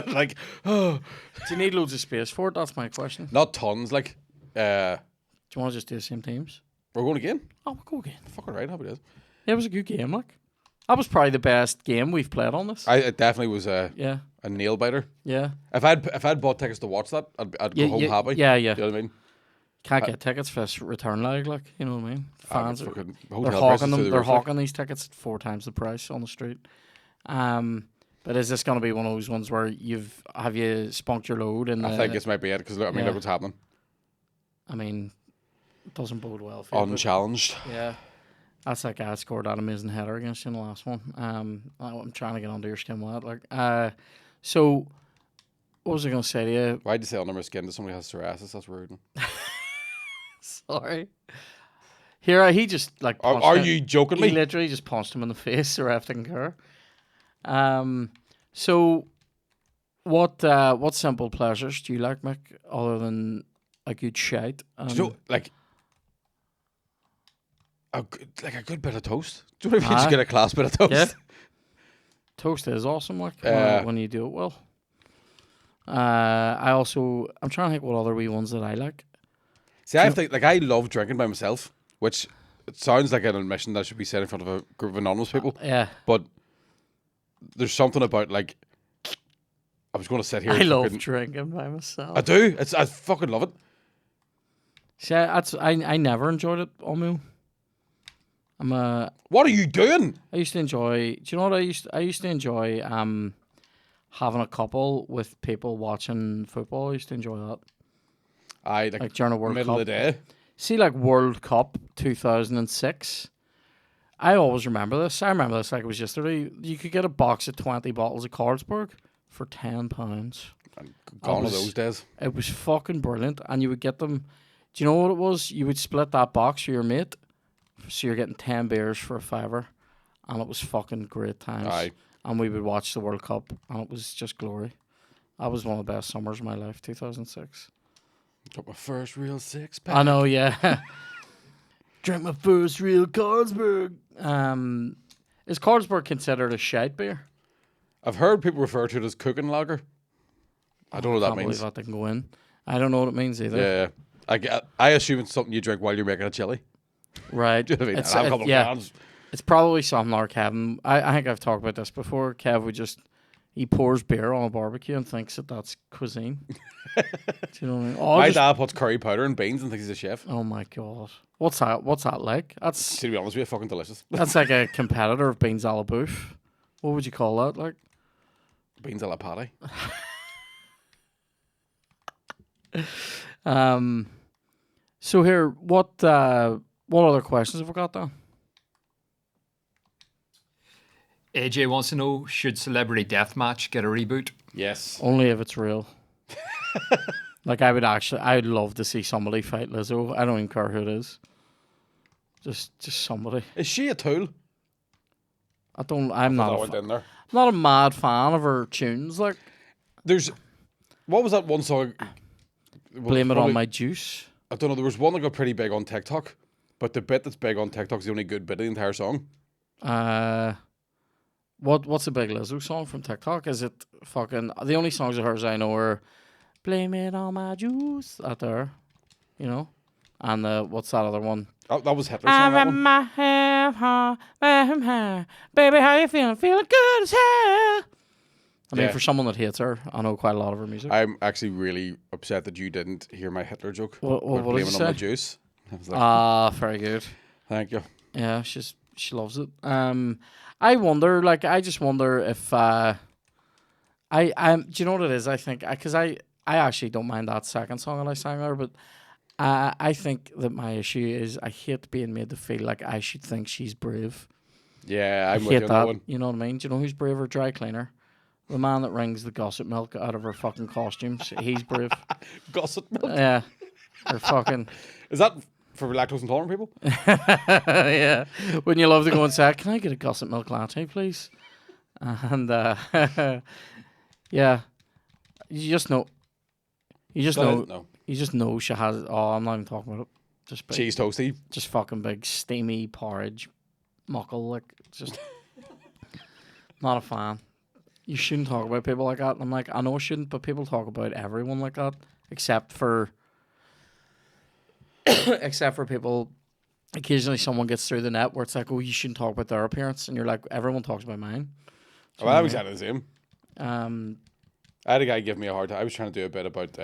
like, oh. Do you need loads of space for it? That's my question. Not tons, like. Do you want to just do the same teams? We're going again. Oh, we'll go again. Fucking right, happy days. Yeah, it was a good game, like. That was probably the best game we've played on this. It definitely was a nail biter. Yeah. If I'd bought tickets to watch that, I'd go home happy. Yeah. You know what I mean? Can't get tickets for this return leg, like, you know what I mean? Fans they're hawking them. They're hawking these tickets at 4 times the price on the street. But is this going to be one of those ones where have you spunked your load? I think this might be it because look what's happening. I mean, it doesn't bode well for you. Unchallenged. Yeah. That's that guy that scored that amazing header against you in the last one. I'm trying to get under your skin with that. Like, so what was I going to say to you? Why'd you say under my skin that somebody has psoriasis? That's rude. Sorry. Here, he just like. Are you joking me? He literally just punched him in the face. The ref didn't care. So what simple pleasures do you like, Mick, other than a good shite? Do you know, like. A good bit of toast. Do you know if you just get a class bit of toast? Yeah. Toast is awesome, like when you do it well. I'm trying to think what other wee ones that I like. See, I love drinking by myself, which it sounds like an admission that should be said in front of a group of anonymous people. Yeah. But there's something about like I was going to sit here. I love drinking by myself. I do. I fucking love it. See, I never enjoyed it on my own. What are you doing? I used to enjoy. Do you know what I used to enjoy? Having a couple with people watching football. I used to enjoy that. Like during a World middle Cup. of the day. See, like World Cup 2006. I always remember this. I remember this like it was yesterday. You could get a box of 20 bottles of Carlsberg for £10. Gone are those days. It was fucking brilliant, and you would get them. Do you know what it was? You would split that box with your mate, so you're getting 10 beers for a fiver, and it was fucking great times. Aye. And we would watch the World Cup, and it was just glory. That was one of the best summers of my life, 2006. Got my first real six-pack. I know, yeah. Drank my first real Carlsberg. Is Carlsberg considered a shite beer? I've heard people refer to it as cooking lager. I don't know what that Can't means. believe that didn't go in. I don't know what it means either. Yeah. I assume it's something you drink while you're making a chili. Right. Do you know what I mean? I have a couple of cans. It's probably something our Kevin. I think I've talked about this before. Kev would he pours beer on a barbecue and thinks that that's cuisine. Do you know what I mean? My dad puts curry powder and beans and thinks he's a chef. Oh my god. What's that? What's that like? That's To be honest with you, fucking delicious. that's like a competitor of beans a la bouffe. What would you call that? Like Beans a la patty. So here, what other questions have we got down? AJ wants to know, should Celebrity Deathmatch get a reboot? Yes. Only if it's real. Like I'd love to see somebody fight Lizzo. I don't even care who it is. Just somebody. Is she a tool? I'm I went in there. not a mad fan of her tunes. Like What was that one song? Blame It On My Juice. I don't know. There was one that got pretty big on TikTok, but the bit that's big on TikTok is the only good bit of the entire song. What's a big Lizzo song from TikTok? Is it fucking the only songs of hers I know are Blame It On My Juice out there, you know, and what's that other one? Oh, that was Hitler's song. That one. my hair, baby, how you feeling? Feeling good as hell. I mean, Yeah. for someone that hates her, I know quite a lot of her music. I'm actually really upset that you didn't hear my Hitler joke. What about did you blaming on my say? juice. I was like, Very good. thank you. Yeah, she loves it. I wonder, like, I just wonder if do you know what it is? I think because I actually don't mind that second song that I sang there, but I think that my issue is I hate being made to feel like I should think she's brave. Yeah, I I'm with hate you on that that. one. You know what I mean? Do you know who's braver? Dry cleaner. The man that wrings the gossip milk out of her fucking costumes. He's brave. Gossip milk. Yeah. Or fucking. Is that for lactose intolerant people? Yeah. Wouldn't you love to go and say, can I get a gossip milk latte, please? And yeah. You just know. You just know she has. Oh, I'm not even talking about it. Just big, Cheese toasty. just fucking big steamy porridge, muckle. Like just not a fan. You shouldn't talk about people like that. And I'm like, I know I shouldn't, but people talk about everyone like that, except for people. Occasionally, someone gets through the net where it's like, oh, you shouldn't talk about their appearance, and you're like, everyone talks about mine. Well, I was exactly the same. Um, I had a guy give me a hard time. I was trying to do a bit about.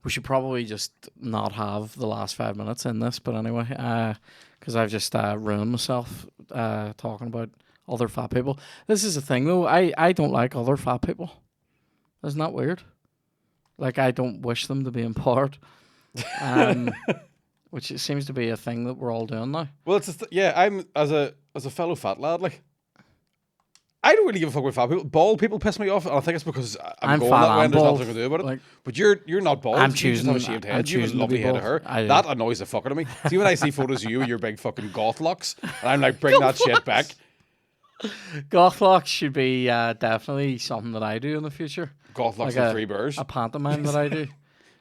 We should probably just not have the last 5 minutes in this, but anyway, because I've just ruined myself talking about other fat people. This is the thing, though. I don't like other fat people. Isn't that weird? Like, I don't wish them to be empowered. Which it seems to be a thing that we're all doing now. Well, it's I'm as a fellow fat lad, like. I don't really give a fuck about fat people. Bald people piss me off, and I think it's because I'm going fat that way and and there's bald. nothing I can do about it. Like, but you're not bald. I'm You just have a choosing- shaved I'm head. You have a choosing to lovely be head of bald. hair. That annoys the fuck out of me. See, when I see photos of you with your big fucking goth locks, and I'm like, bring that shit back. goth locks should be definitely something that I do in the future. Goth locks Like and three bears. A pantomime that I do.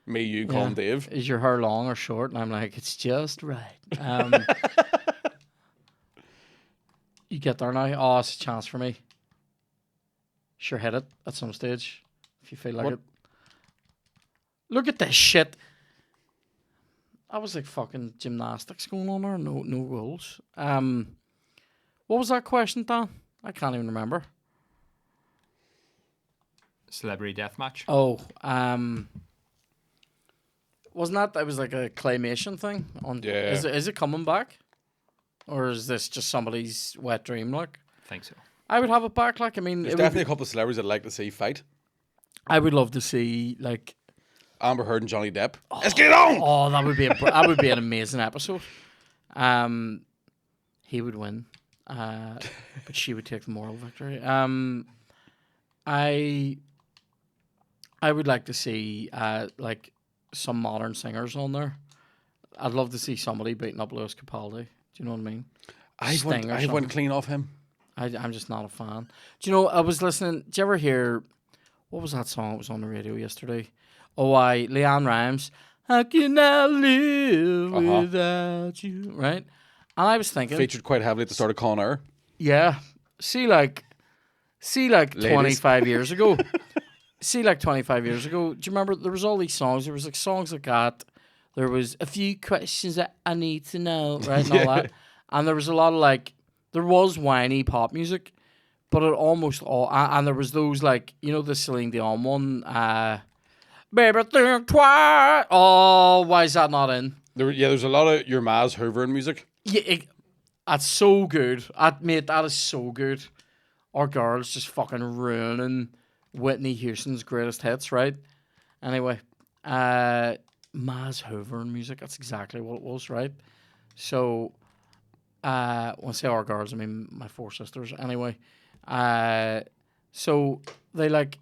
Me, you, Colin, Dave. Is your hair long or short? And I'm like, it's just right. You get there now. Oh, it's a chance for me. Sure, hit it at some stage if you feel like What? it. Look at this shit. I was like fucking gymnastics going on there. No rules. What was that question, Dan? I can't even remember. Celebrity Deathmatch. Oh, wasn't that it was like a claymation thing? Yeah. Is it coming back? Or is this just somebody's wet dream? Like, I think so. I would have it back. Like, I mean, There's definitely a couple of celebrities I'd like to see fight. I would love to see like. Amber Heard and Johnny Depp. Let's get it on! Oh, that would be an amazing episode. He would win. but she would take the moral victory. I I would like to see like some modern singers on there. I'd love to see somebody beating up Lewis Capaldi. Do you know what I mean? I Sting or went something. clean off him. I'm just not a fan. Do you know? I was listening. Do you ever hear what was that song that was on the radio yesterday? Oh, Leanne Rhymes. How can I live without you? Right. And I was thinking, Featured quite heavily at the start of Con Air. yeah. See, like Ladies. 25 years ago. See, like 25 years ago. Do you remember there was all these songs? There was like songs like that. There was a few questions that I need to know, right, and all that. And there was a lot of like, there was whiny pop music, but it almost all, and there was those like, you know, the Celine Dion one, baby think twice. Oh, why is that not in? There's a lot of your Maz Hoover music. Yeah, that's so good. Mate, that is so good. Our girls just fucking ruining Whitney Houston's greatest hits, right? Anyway, Maz Hoover music, that's exactly what it was, right? So, when I say our girls, I mean my four sisters. Anyway, so they like,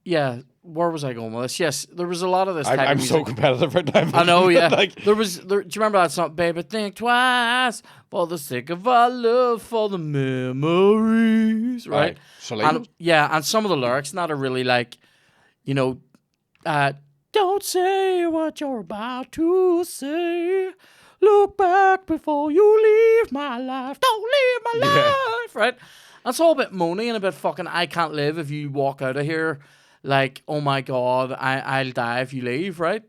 yeah. Where was I going with this? Yes, there was a lot of this. Type I'm of music. so competitive right now. I know, yeah. Like, Do you remember that song? Baby, think twice for the sake of our love, for the memories, right? Celine. And some of the lyrics not are really like, you know, don't say what you're about to say. Look back before you leave my life. Don't leave my life, right? That's all a bit moany and a bit fucking I can't live if you walk out of here. Like, oh my God, I'll die if you leave, right?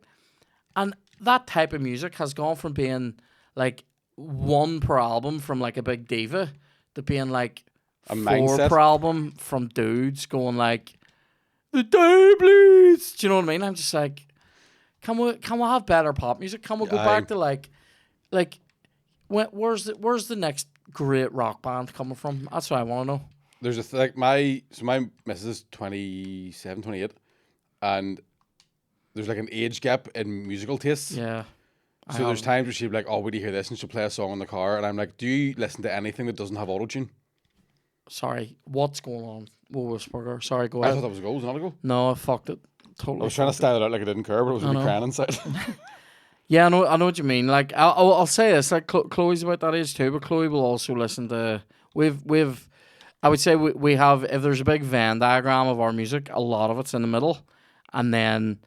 And that type of music has gone from being like one per album from like a big diva to being like A four mindset. per album from dudes going like, the day bleeds. Do you know what I mean? I'm just like, can we have better pop music? Can we go back to like where's the next great rock band coming from? That's what I want to know. There's a like my missus is 27, 28, and there's like an age gap in musical tastes. Yeah. So there's times where she'll be like, "Oh, where do you hear this?" And she'll play a song in the car, and I'm like, "Do you listen to anything that doesn't have autotune?" Sorry, what's going on? Whisper. Sorry, go I ahead. thought that was a goal. Was it not a goal? No, I fucked it. Totally. I was trying to style it out like I didn't care, but I was really crying inside. Yeah, I know what you mean. Like, I'll say this. Like, Chloe's about that age too, but Chloe will also listen to. We've. I would say we have. If there's a big Venn diagram of our music, a lot of it's in the middle, and then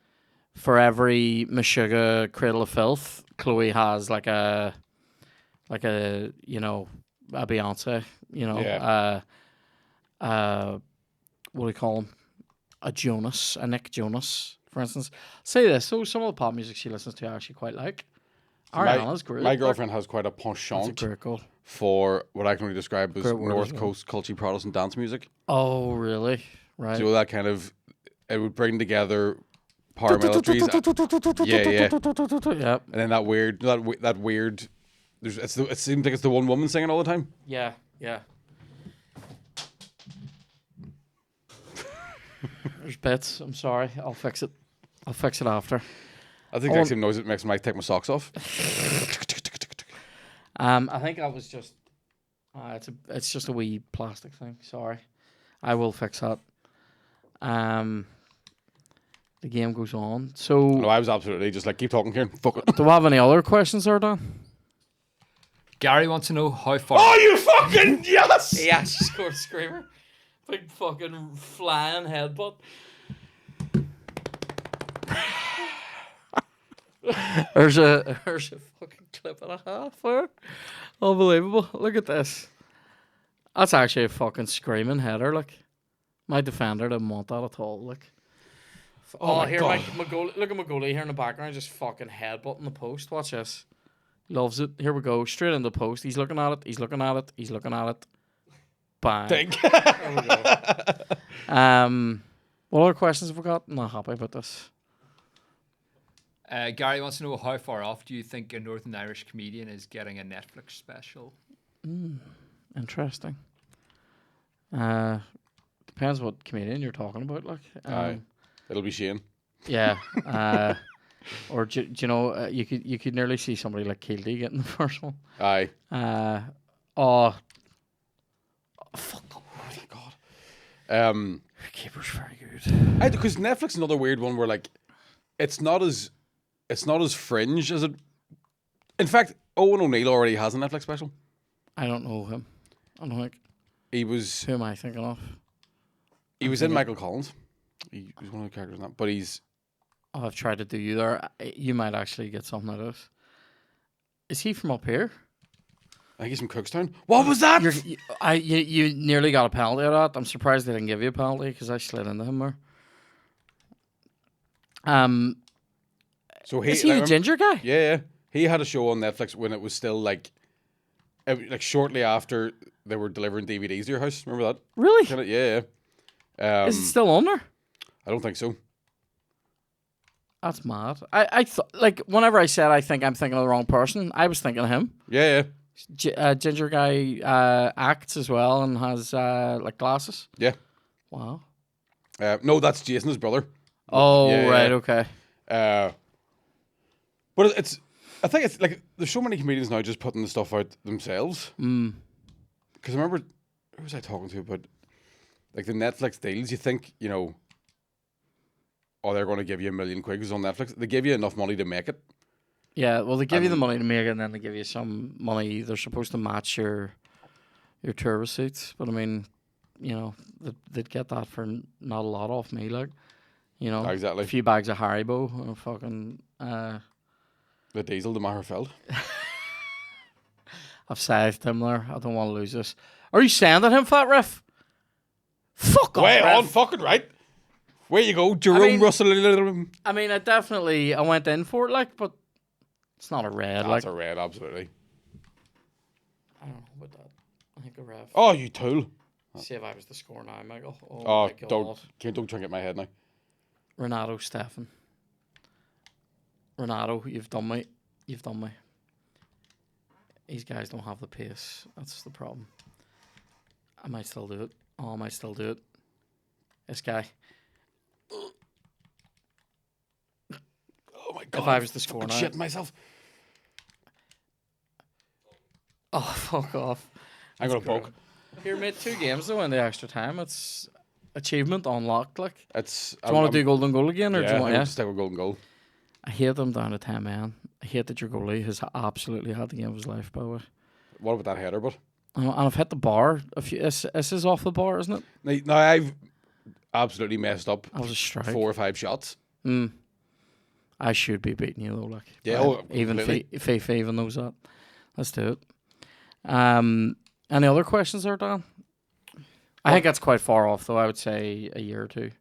for every Meshuggah Cradle of Filth, Chloe has like a you know, a Beyonce. You know, Yeah. What do we call him? A Nick Jonas, for instance. Say this. So some of the pop music she listens to I actually quite like. Ariana's great. My girlfriend has quite a That's a penchant great goal. for what I can only describe as Great word North as well. Coast culty Protestant dance music. Oh, really? Right. So that kind of, it would bring together power melodies. Yeah. Yep. And then that weird. It seems like it's the one woman singing all the time. Yeah. There's bits. I'm sorry. I'll fix it after. I think the same noise it makes when I take my socks off. I think I was just. It's just a wee plastic thing. Sorry. I will fix that. The game goes on. So, No, I was absolutely just like, keep talking here. Fuck it. do we have any other questions there, Dan? Gary wants to know how far. Oh, you fucking yes! He actually scored a screamer. Big fucking flying headbutt. There's a fucking clip and a half there. Unbelievable. Look at this. That's actually a fucking screaming header. Like, my defender didn't want that at all. Like, my here, God. my goalie, look at my goalie here in the background, just fucking headbutting the post. Watch this. Loves it. Here we go. Straight in the post. He's looking at it. He's looking at it. He's looking at it. Bang. Think. There we go. What other questions have we got? I'm not happy about this. Gary wants to know how far off do you think a Northern Irish comedian is getting a Netflix special? Interesting. Depends what comedian you're talking about. Like, Aye. It'll be Shane. yeah. Or do you know you could nearly see somebody like Keelty getting the first one. Aye. Oh, fuck. Oh my god. Keeper's very good. Because Netflix is another weird one where like it's not as fringe as it. In fact, Owen O'Neill already has a Netflix special. I don't know him. I don't think. He was Who am I thinking of? in Michael Collins. He was one of the characters in that, but he's. Oh, I've tried to do you there. You might actually get something out of this. Is he from up here? I think he's from Cookstown. What was that? You nearly got a penalty out of that. I'm surprised they didn't give you a penalty because I slid into him there. So Is he the ginger guy? Yeah. He had a show on Netflix when it was still like shortly after they were delivering DVDs to your house. Remember that? Really? Yeah. Is it still on there? I don't think so. That's mad. I thought, like, whenever I said I think I'm thinking of the wrong person, I was thinking of him. Yeah. Ginger guy acts as well and has like glasses. Yeah. Wow. No, that's Jason's brother. Oh, Yeah, right, yeah. okay. But I think it's like there's so many comedians now just putting the stuff out themselves. Because I remember, who was I talking to about like the Netflix deals? You think, oh, they're going to give you $1 million quid 'cause it's on Netflix. They give you enough money to make it. Yeah, well, they give you the money to make it, and then they give you some money. They're supposed to match your tour receipts, but I mean, they'd get that for not a lot off me, like, Exactly. a few bags of Haribo and a fucking. The diesel, the Maherfeld. I've saved him there. I don't want to lose this. Are you sending him for that riff? Fuck off, Way ref. on, fucking right. Where you go, Jerome Russell. I mean, I went in for it, like, but it's not a red. That's like, a red, absolutely. I don't know about that. I think a ref. Oh, you tool. See if I was the score now, Michael. Oh Oh, my God. don't try and get my head now. Renato Stefan. Renato, you've done me. These guys don't have the pace. That's the problem. I might still do it. Oh, I might still do it. This guy. Oh my God. If I was the score now. Shit myself. Oh, fuck off. I'm going to poke. Here, mate, 2 games though in the extra time. It's achievement unlocked, like. Do you want to do golden goal again? Or do you want to stick with golden goal. I hate them down to 10 men. I hate that your goalie has absolutely had the game of his life, by the way. What about that header, but? And I've hit the bar. This is off the bar, isn't it? No, I've absolutely messed up. That was a strike. 4 or 5 shots. I should be beating you though, like. Yeah, even FIFA even knows that. Let's do it. Any other questions there, Dan? I think that's quite far off, though. I would say a year or 2.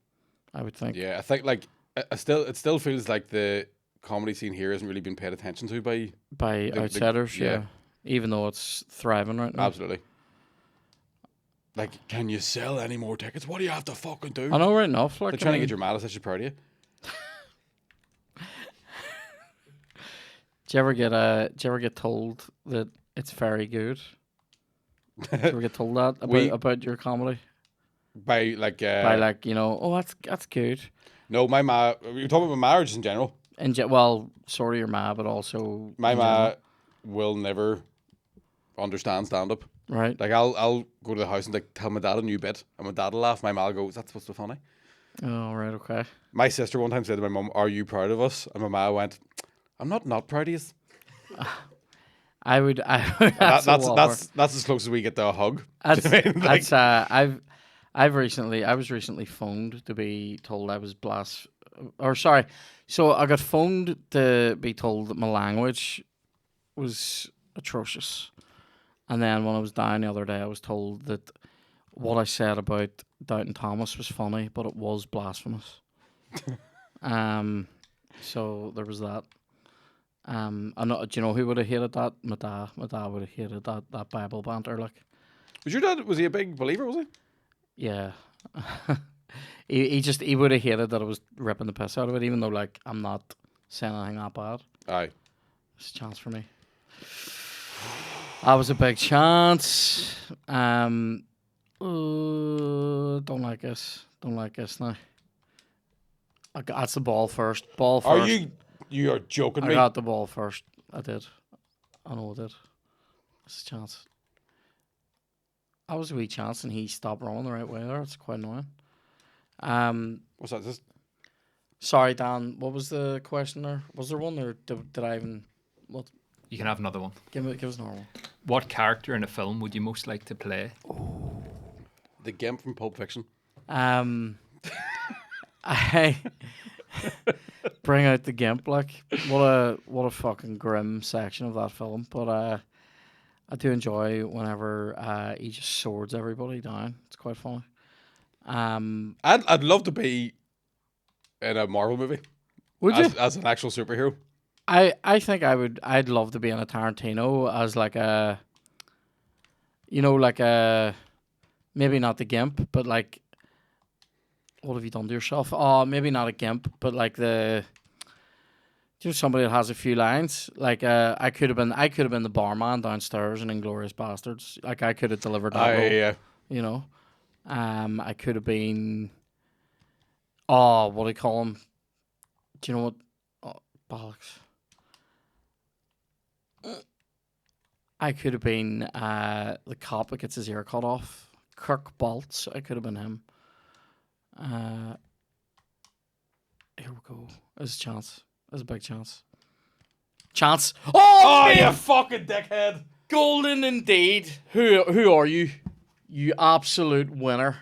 I would think. Yeah, I think like it still feels like the comedy scene here hasn't really been paid attention to by outsiders. Yeah, even though it's thriving right now. Absolutely. Like, can you sell any more tickets? What do you have to fucking do? I know, right enough. Like, they're trying to get your mad. I should proud of you. Do you ever get told that it's very good? Do you ever get told that about your comedy? By like oh, that's good. No, my ma. You're talking about marriage in general. And well, sort of your ma, but also my ma will never understand stand up. Right. Like I'll go to the house and like tell my dad a new bit, and my dad will laugh. My ma will go, "That's what's so funny." Oh, right, okay. My sister one time said to my mum, "Are you proud of us?" And my ma went, "I'm not proud of you." I would. That's as close as we get to a hug. I was recently phoned to be told I was So I got phoned to be told that my language was atrocious, and then when I was down the other day, I was told that what I said about Doubting Thomas was funny, but it was blasphemous. So there was that. Do you know who would have hated that? My dad would have hated that Bible banter. Like, was your dad? Was he a big believer? Was he? Yeah. he would have hated that I was ripping the piss out of it, even though like I'm not saying anything that bad. Aye. It's a chance for me. That was a big chance. Don't like this. Don't like this now. That's the ball first. Are you are joking me? I got the ball first. I did. I know I did. It's a chance. That was a wee chance, and he stopped running the right way there. It's quite annoying. What's that? Just Sorry, Dan. What was the question there? Was there one, or did I even? What? You can have another one. Give us another one. What character in a film would you most like to play? the Gimp from Pulp Fiction. I bring out the Gimp. Like, what a fucking grim section of that film. But I do enjoy whenever he just swords everybody down. It's quite funny. I'd love to be in a Marvel movie. Would you? As an actual superhero? I think I'd love to be in a Tarantino as like a, like a, maybe not the Gimp, but like, what have you done to yourself? Oh, maybe not a Gimp, but like somebody that has a few lines. Like I could have been the barman downstairs in Inglourious Bastards. Like I could have delivered that role. Yeah. I could have been. Oh, what do you call him? Do you know what? Oh, bollocks. I could have been the cop that gets his ear cut off. Kirk Baltz. I could have been him. Here we go. There's a chance. There's a big chance. Chance. Oh, you fucking dickhead! golden indeed. Who are you? You absolute winner.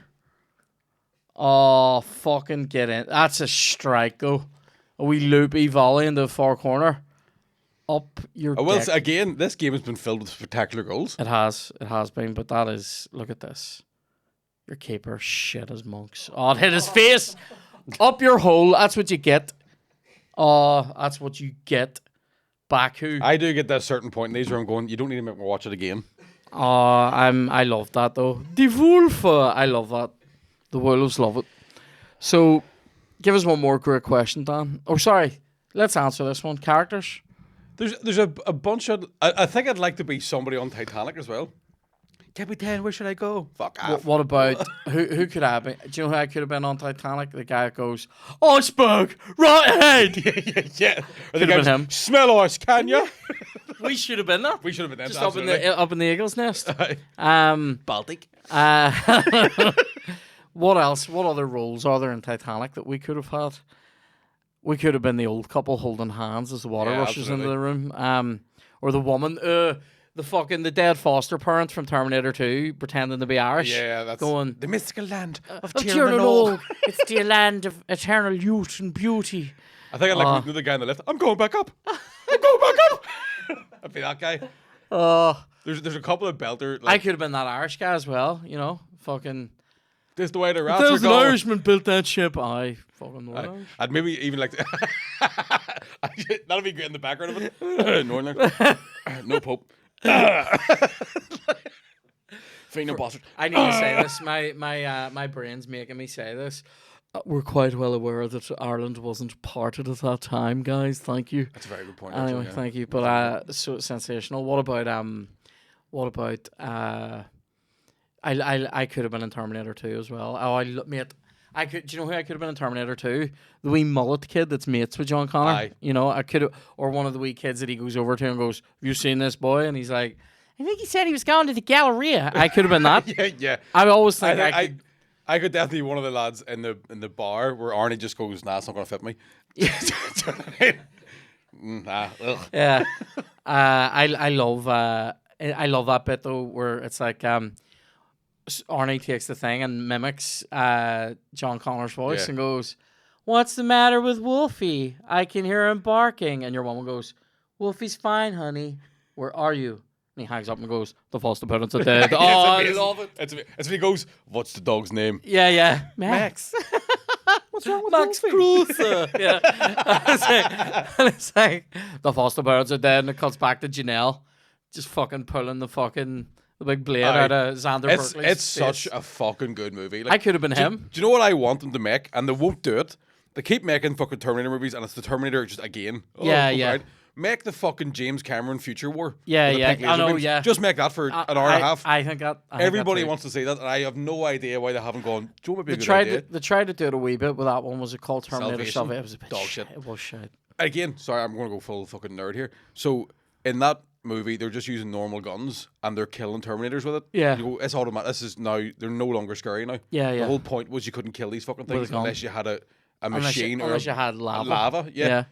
Oh, fucking get in. That's a strike, though. A wee loopy volley in the far corner. Up your dick. Again, this game has been filled with spectacular goals. It has been, but that is, look at this. Your keeper shit as monks. Oh, it hit his face. Up your hole. That's what you get. Oh, that's what you get. Baku. I do get that certain point in these where I'm going, you don't need to make me watch it again. Oh, I love that though. Die Wolfe. I love that. The Wolves love it. So, give us one more great question, Dan. Oh, sorry. Let's answer this one. Characters. There's a bunch of... I think I'd like to be somebody on Titanic as well. Captain, where should I go? Fuck off. What about... who could I be? Do you know who I could have been on Titanic? The guy that goes, iceberg, right ahead. Yeah. Could have been him. Smell ice, can you? We should have been that. We should have been Just that. up in the eagle's nest. Baltic. What else? What other roles are there in Titanic that we could have had? We could have been the old couple holding hands as the water rushes into the room. Or the woman, the dead foster parent from Terminator 2 pretending to be Irish. Yeah, that's going, the mystical land of Tiernan. It's the land of eternal youth and beauty. I think I'd like to do the guy on the left. I'm going back up. I'm going back up. I'd be that guy. There's a couple of belter. I could have been that Irish guy as well. Fucking. This is the way the rats There's are an going. Irishman built that ship. I fucking know. I'd maybe even like to... That'll be great in the background of it. Northern. No Pope. Fiend no bastard. I need to say this. My brain's making me say this. We're quite well aware that Ireland wasn't parted at that time, guys. Thank you. That's a very good point. Anyway, actually, thank you. But so sensational. What about I could have been in Terminator 2 as well. I could. Do you know who I could have been in Terminator 2? The wee mullet kid that's mates with John Connor. Aye. I could have, or one of the wee kids that he goes over to and goes, "Have you seen this boy?" And he's like, "I think he said he was going to the Galleria." I could have been that. yeah. I always think I could definitely be one of the lads in the bar where Arnie just goes, "Nah, it's not gonna fit me." Nah. Ugh. Yeah. I love that bit though, where it's like Arnie takes the thing and mimics John Connor's voice and goes, "What's the matter with Wolfie? I can hear him barking." And your woman goes, "Wolfie's fine, honey. Where are you?" And he hangs up and goes, "The foster parents are dead." I love it. It's when he goes, "What's the dog's name?" Yeah. Max. What's wrong with Max Wolfie? Cruiser. Yeah. And it's like, the foster parents are dead, and it cuts back to Janelle just fucking pulling the big blade out of Xander Berkeley's It's face. such a fucking good movie. I could have been him. Do you know what I want them to make? And they won't do it. They keep making fucking Terminator movies, and it's the Terminator just again. Yeah. Right? Make the fucking James Cameron Future War. Yeah. Pink laser beams. Yeah. Just make that for an hour and a half. I think that. Everybody wants to see that, and I have no idea why they haven't gone. Do you want to be a good idea? They tried to do it a wee bit with that one. Was it called Terminator Salvation. It was a bit Dog shit. It was shit. Again, sorry, I'm going to go full fucking nerd here. So in that movie, they're just using normal guns and they're killing Terminators with it. Yeah. You go, it's automatic. This is now, they're no longer scary now. Yeah, yeah. The whole point was you couldn't kill these fucking things a gun. unless you had a machine unless or you had lava. lava. Yeah.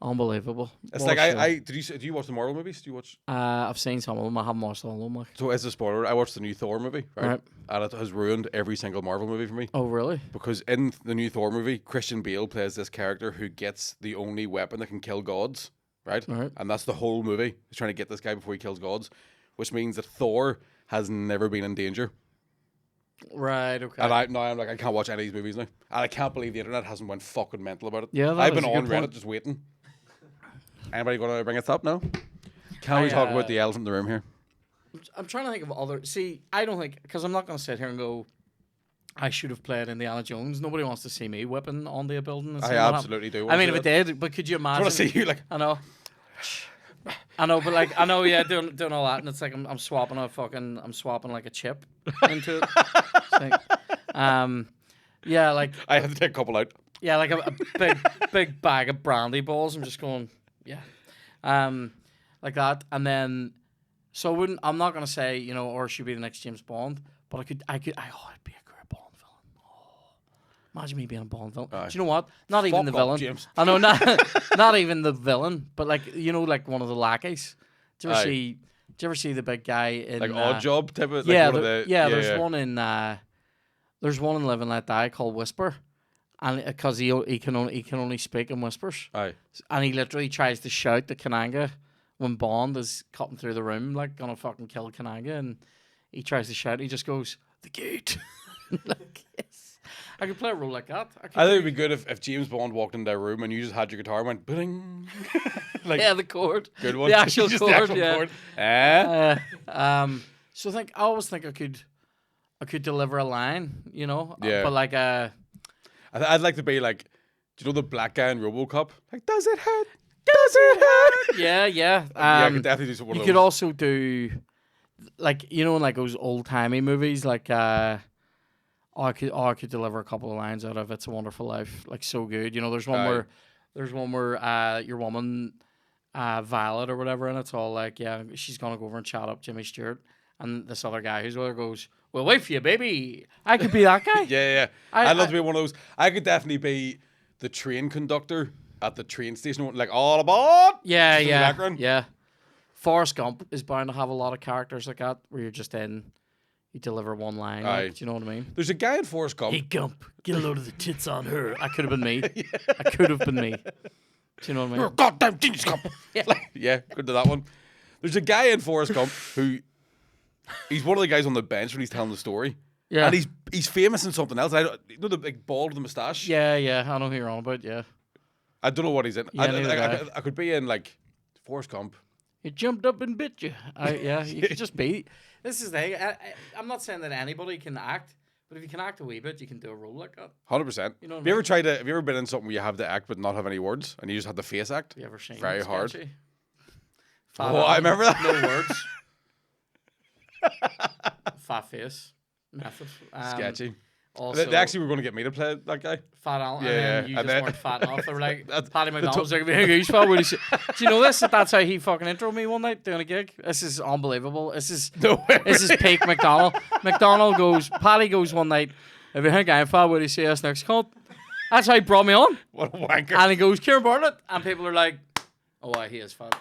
Unbelievable. It's What like, a show. do you watch the Marvel movies? Do you watch? I've seen some of them. I haven't watched all of them. Like. So as a spoiler, I watched the new Thor movie, right? Right. And it has ruined every single Marvel movie for me. Oh, really? Because in the new Thor movie, Christian Bale plays this character who gets the only weapon that can kill gods, right? Right. And that's the whole movie. He's trying to get this guy before he kills gods, which means that Thor has never been in danger. Right, okay. And I'm like, I can't watch any of these movies now. And I can't believe the internet hasn't went fucking mental about it. Yeah, that I've is been a on good Reddit point. just waiting. Anybody going to bring us up? No? Can we talk about the elephant in the room here? I'm trying to think of other... See, I don't think... Because I'm not going to sit here and go, I should have played Indiana Jones. Nobody wants to see me whipping onto a building. And I seeing what absolutely do. I mean, if it did, but could you I imagine... want to see you like... I know, but like, I know, yeah, doing all that, and it's like I'm swapping like a chip into it. It's like, yeah, like I had to take a couple out. yeah, like a big bag of brandy balls. I'm just going, yeah, like that, and then so I'm not gonna say or she'd be the next James Bond, but I could, it'd be a great Bond villain. Oh, imagine me being a Bond villain. Do you know what? Not even the Fuck off, villain. James. I know, not even the villain, but like like one of the lackeys. Do you ever see the big guy in Like Odd Job type of... yeah, Like one of the, there's one in Live and Let Die called Whisper, and because he can only speak in whispers, Aye. and he literally tries to shout to Kananga when Bond is cutting through the room like gonna fucking kill Kananga, and he tries to shout, he just goes, "The gate." Like, yes. I could play a role like that. I think it'd be good if James Bond walked into a room and you just had your guitar and went bling. Like, yeah, the chord, good one. the actual Just chord, the actual yeah. chord. So I always think I could deliver a line, Yeah. but like I'd like to be like, do you know the black guy in RoboCop? Like, does it hurt? Does it hurt? yeah. Yeah, I could definitely do one You of could those. also do, like, in like those old timey movies, like I could deliver a couple of lines out of "It's a Wonderful Life," like so good. There's one where your woman Violet or whatever, and it's all like, yeah, she's gonna go over and chat up Jimmy Stewart, and this other guy who's with her goes, "We'll wait for you, baby." I could be that guy. Yeah. I'd love to be one of those. I could definitely be the train conductor at the train station, like, all aboard. Yeah, Just in the yeah, background. yeah. Forrest Gump is bound to have a lot of characters like that, where you're just you deliver one line. Aye. Like, do you know what I mean? There's a guy in Forrest Gump. Hey Gump, get a load of the tits on her. I could have been me. I could have been me. Do you know what I You're a mean? goddamn genius, Gump. Yeah, good to that one. There's a guy in Forrest Gump who he's one of the guys on the bench when he's telling the story. Yeah. And he's famous in something else. The big bald with the moustache. Yeah, I know who you're on about. Yeah. I don't know what he's in. Yeah, neither do I. I could be in like Forrest Gump. He jumped up and bit you. Yeah, you could just be. This is the thing. I'm not saying that anybody can act, but if you can act a wee bit, you can do a role like that. 100%. You know what Have you ever been in something where you have to act but not have any words and you just have the face act? Have you ever seen Very hard. Sketchy? Oh, I remember that. No words. Fat face. Method. Sketchy. Also, They actually were going to get me to play that guy. Fat Alan, Yeah, and then yeah, you and just then- weren't fat enough. They were like, That's- Paddy McDonald was like, hey, goose, fat, what do you say? Do you know this? That's how he fucking introed me one night doing a gig. This is unbelievable. This is peak McDonald. Paddy goes one night, if you think I'm fat, what do you say us next cunt? That's how he brought me on. What a wanker. And he goes, Kieran Bartlett. And people are like, oh, he is fat.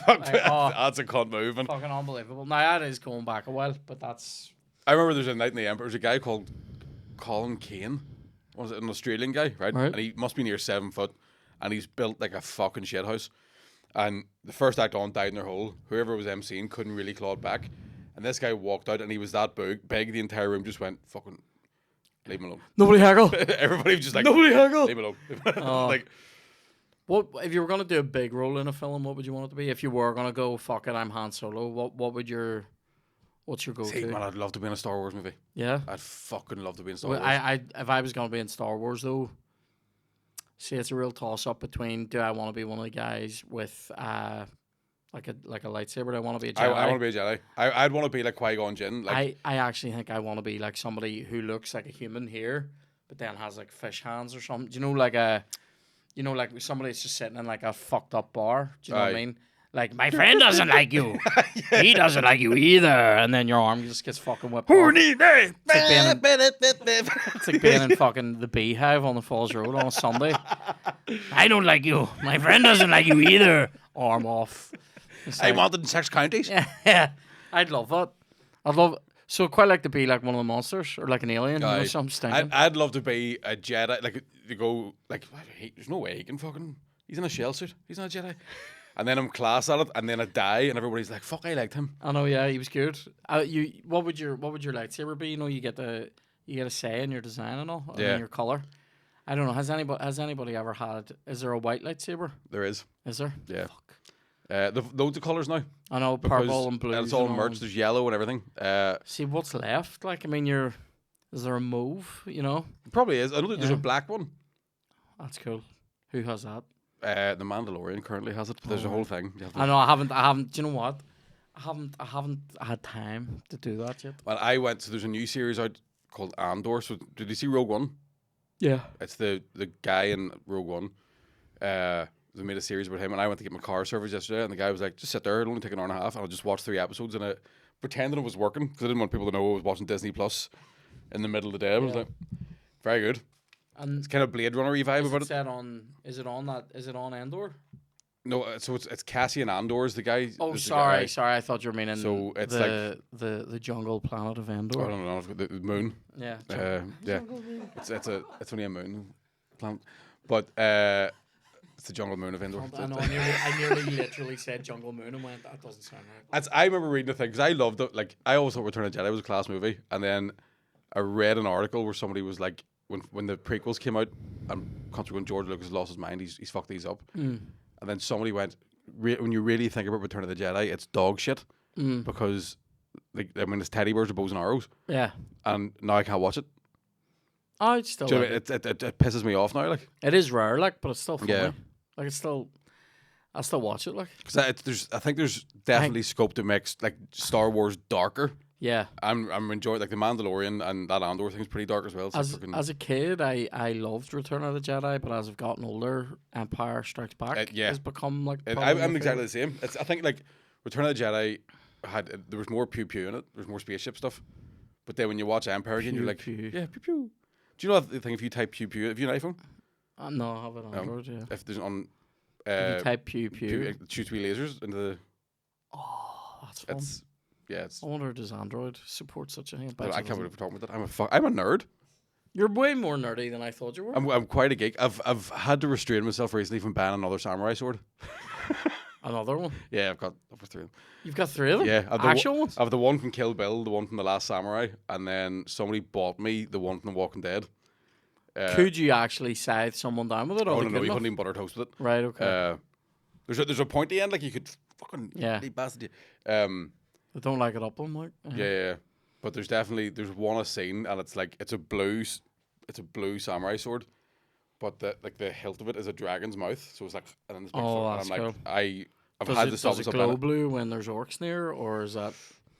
That's a cunt move. And Fucking unbelievable. Now, that is going back a while, but that's... I remember there's a night in the Emperor. There's a guy called Colin Kane. Was it an Australian guy, right? Right. And he must be near 7 foot, and he's built like a fucking shit house. And the first act on died in their hole. Whoever was emceeing couldn't really claw it back, and this guy walked out, and he was that big. The entire room just went fucking. Leave him alone. Nobody haggle. Everybody was just like Nobody haggle. Leave him alone. Like What if you were gonna do a big role in a film? What would you want it to be? If you were gonna go, fuck it, I'm Han Solo. What's your go-to? see, man, I'd love to be in a Star Wars movie. Yeah. I'd fucking love to be in Star Well, Wars. if I was gonna be in Star Wars though, see, it's a real toss-up between do I want to be one of the guys with like a lightsaber? Do I want to be a Jedi? I want to be a Jedi. I'd want to be like Qui-Gon Jinn. Like I actually think I want to be like somebody who looks like a human here, but then has like fish hands or something. Do you know, like somebody that's just sitting in like a fucked up bar? Do you know what I Aye. mean? Like, my friend doesn't like you. He doesn't like you either. And then your arm just gets fucking whipped off. It's like being in fucking the Beehive on the Falls Road on a Sunday. I don't like you. My friend doesn't like you either. Arm off. I wanted in 6 counties. Yeah. I'd love that. So quite like to be like one of the monsters or like an alien. You know, so I'm just thinking. I'd love to be a Jedi. Like, to go, like, there's no way he can fucking, he's in a shell suit. He's not a Jedi. And then I'm class at it, and then I die, and everybody's like, "Fuck, I liked him." I know, yeah, he was good. What would your lightsaber be? You know, you get a say in your design and all, in your color. I don't know. Has anybody ever had? Is there a white lightsaber? There is. Is there? Yeah. There's loads of colors now. I know, purple and blue. And it's all merged. There's yellow and everything. See what's left. Like, I mean, is there a mauve? You know, probably is. I know that there's a black one. That's cool. Who has that? The Mandalorian currently has it, but there's a whole thing. I know. I haven't. Do you know what? I haven't had time to do that yet. Well, I went. So there's a new series out called Andor. So did you see Rogue One? Yeah. It's the guy in Rogue One. They made a series about him, and I went to get my car service yesterday, and the guy was like, "Just sit there. It'll only take an hour and a half, and I'll just watch 3 episodes." And I pretended it was working because I didn't want people to know I was watching Disney Plus in the middle of the day. I was like, "Very good." And it's kind of Blade Runner-y vibe about it. Is it on Andor? No, so it's Cassian Andor's the guy. Oh, sorry. I thought you were meaning so it's the jungle planet of Andor. I don't know, the moon. Yeah. Yeah. It's only a moon planet, but it's the jungle moon of Endor. I know. I nearly literally said jungle moon and went, that doesn't sound right. I remember reading the thing because I loved it. Like, I always thought Return of the Jedi was a class movie, and then I read an article where somebody was like, when the prequels came out, and when George Lucas lost his mind, he's fucked these up. And then somebody went, when you really think about Return of the Jedi, it's dog shit because, like, I mean, it's teddy bears with bows and arrows. Yeah. And now I can't watch it. I still. Do you know it pisses me off now. Like, it is rare, like, but it's still funny. Yeah. Like, I still watch it, like. Because I think there's definitely scope to make like Star Wars darker. Yeah, I'm enjoying, like, the Mandalorian, and that Andor thing's pretty dark as well. So as a kid, I loved Return of the Jedi, but as I've gotten older, Empire Strikes Back has become like. I'm exactly the same. I think like Return of the Jedi there was more pew pew in it. There was more spaceship stuff, but then when you watch Empire again, you're like, yeah, pew pew. Do you know the thing? If you type pew pew, have you an iPhone? No, I have it on Android. Yeah. If there's on. If you type pew pew, it shoots 3 lasers into the. Oh, that's fun. I wonder, does Android support such a thing? I can't believe we're talking about that. I'm a nerd. You're way more nerdy than I thought you were. I'm quite a geek. I've had to restrain myself recently from banning another samurai sword. Another one? Yeah, I've got 3 of them. You've got 3 of them? Yeah. Actual ones? I have the one from Kill Bill, the one from The Last Samurai, and then somebody bought me the one from The Walking Dead. Could you actually scythe someone down with it? Oh, no, you couldn't even butter toast with it. Right, okay. There's a point at the end, like, you could fucking bastard. I don't like it up them, like. Yeah. But there's one scene, and it's like it's a blue samurai sword, but the hilt of it is a dragon's mouth, so it's like, and then this big that's and I'm cool. like, I've had to stop myself. Does it glow blue when there's orcs near, or is that?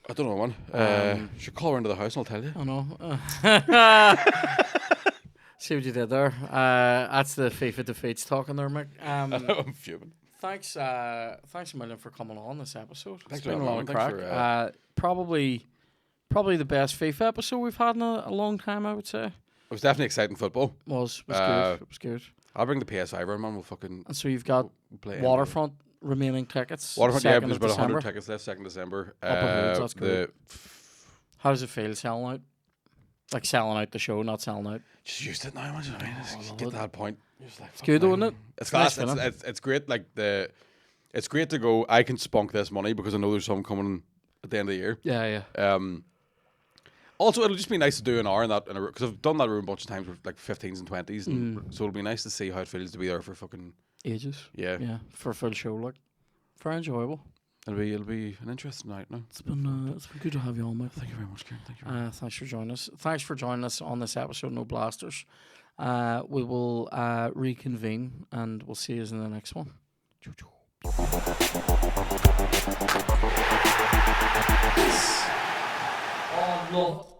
I don't know, man. Should call her into the house and I'll tell you. I know. See what you did there. That's the FIFA defeats talking there, Mick. I'm fuming. Thanks a million for coming on this episode. Thanks, it's been a long crack. Probably the best FIFA episode we've had in a long time, I would say. It was definitely exciting football. It was good. It was good. I'll bring the PS5 around, man. We'll fucking. And so you've got Waterfront remaining tickets. Waterfront, yeah, there's about 100 tickets left. 2nd December. That's good. How does it feel selling out? Like selling out the show, not selling out. Just used it now, man. Just get to that point. Like, it's good, isn't it? It's class. It's great. Like it's great to go. I can spunk this money because I know there's some coming at the end of the year. Yeah. Also, it'll just be nice to do an hour in that, because I've done that room a bunch of times with like 15s and 20s, and so it'll be nice to see how it feels to be there for fucking ages. Yeah. For a full show, like very enjoyable. It'll be an interesting night now. It's been good to have you on, mate. Thank you very much, Kieran. Thank you very much. Thanks for joining us. Thanks for joining us on this episode of No Blasters. We will reconvene, and we'll see you in the next one. Oh, no.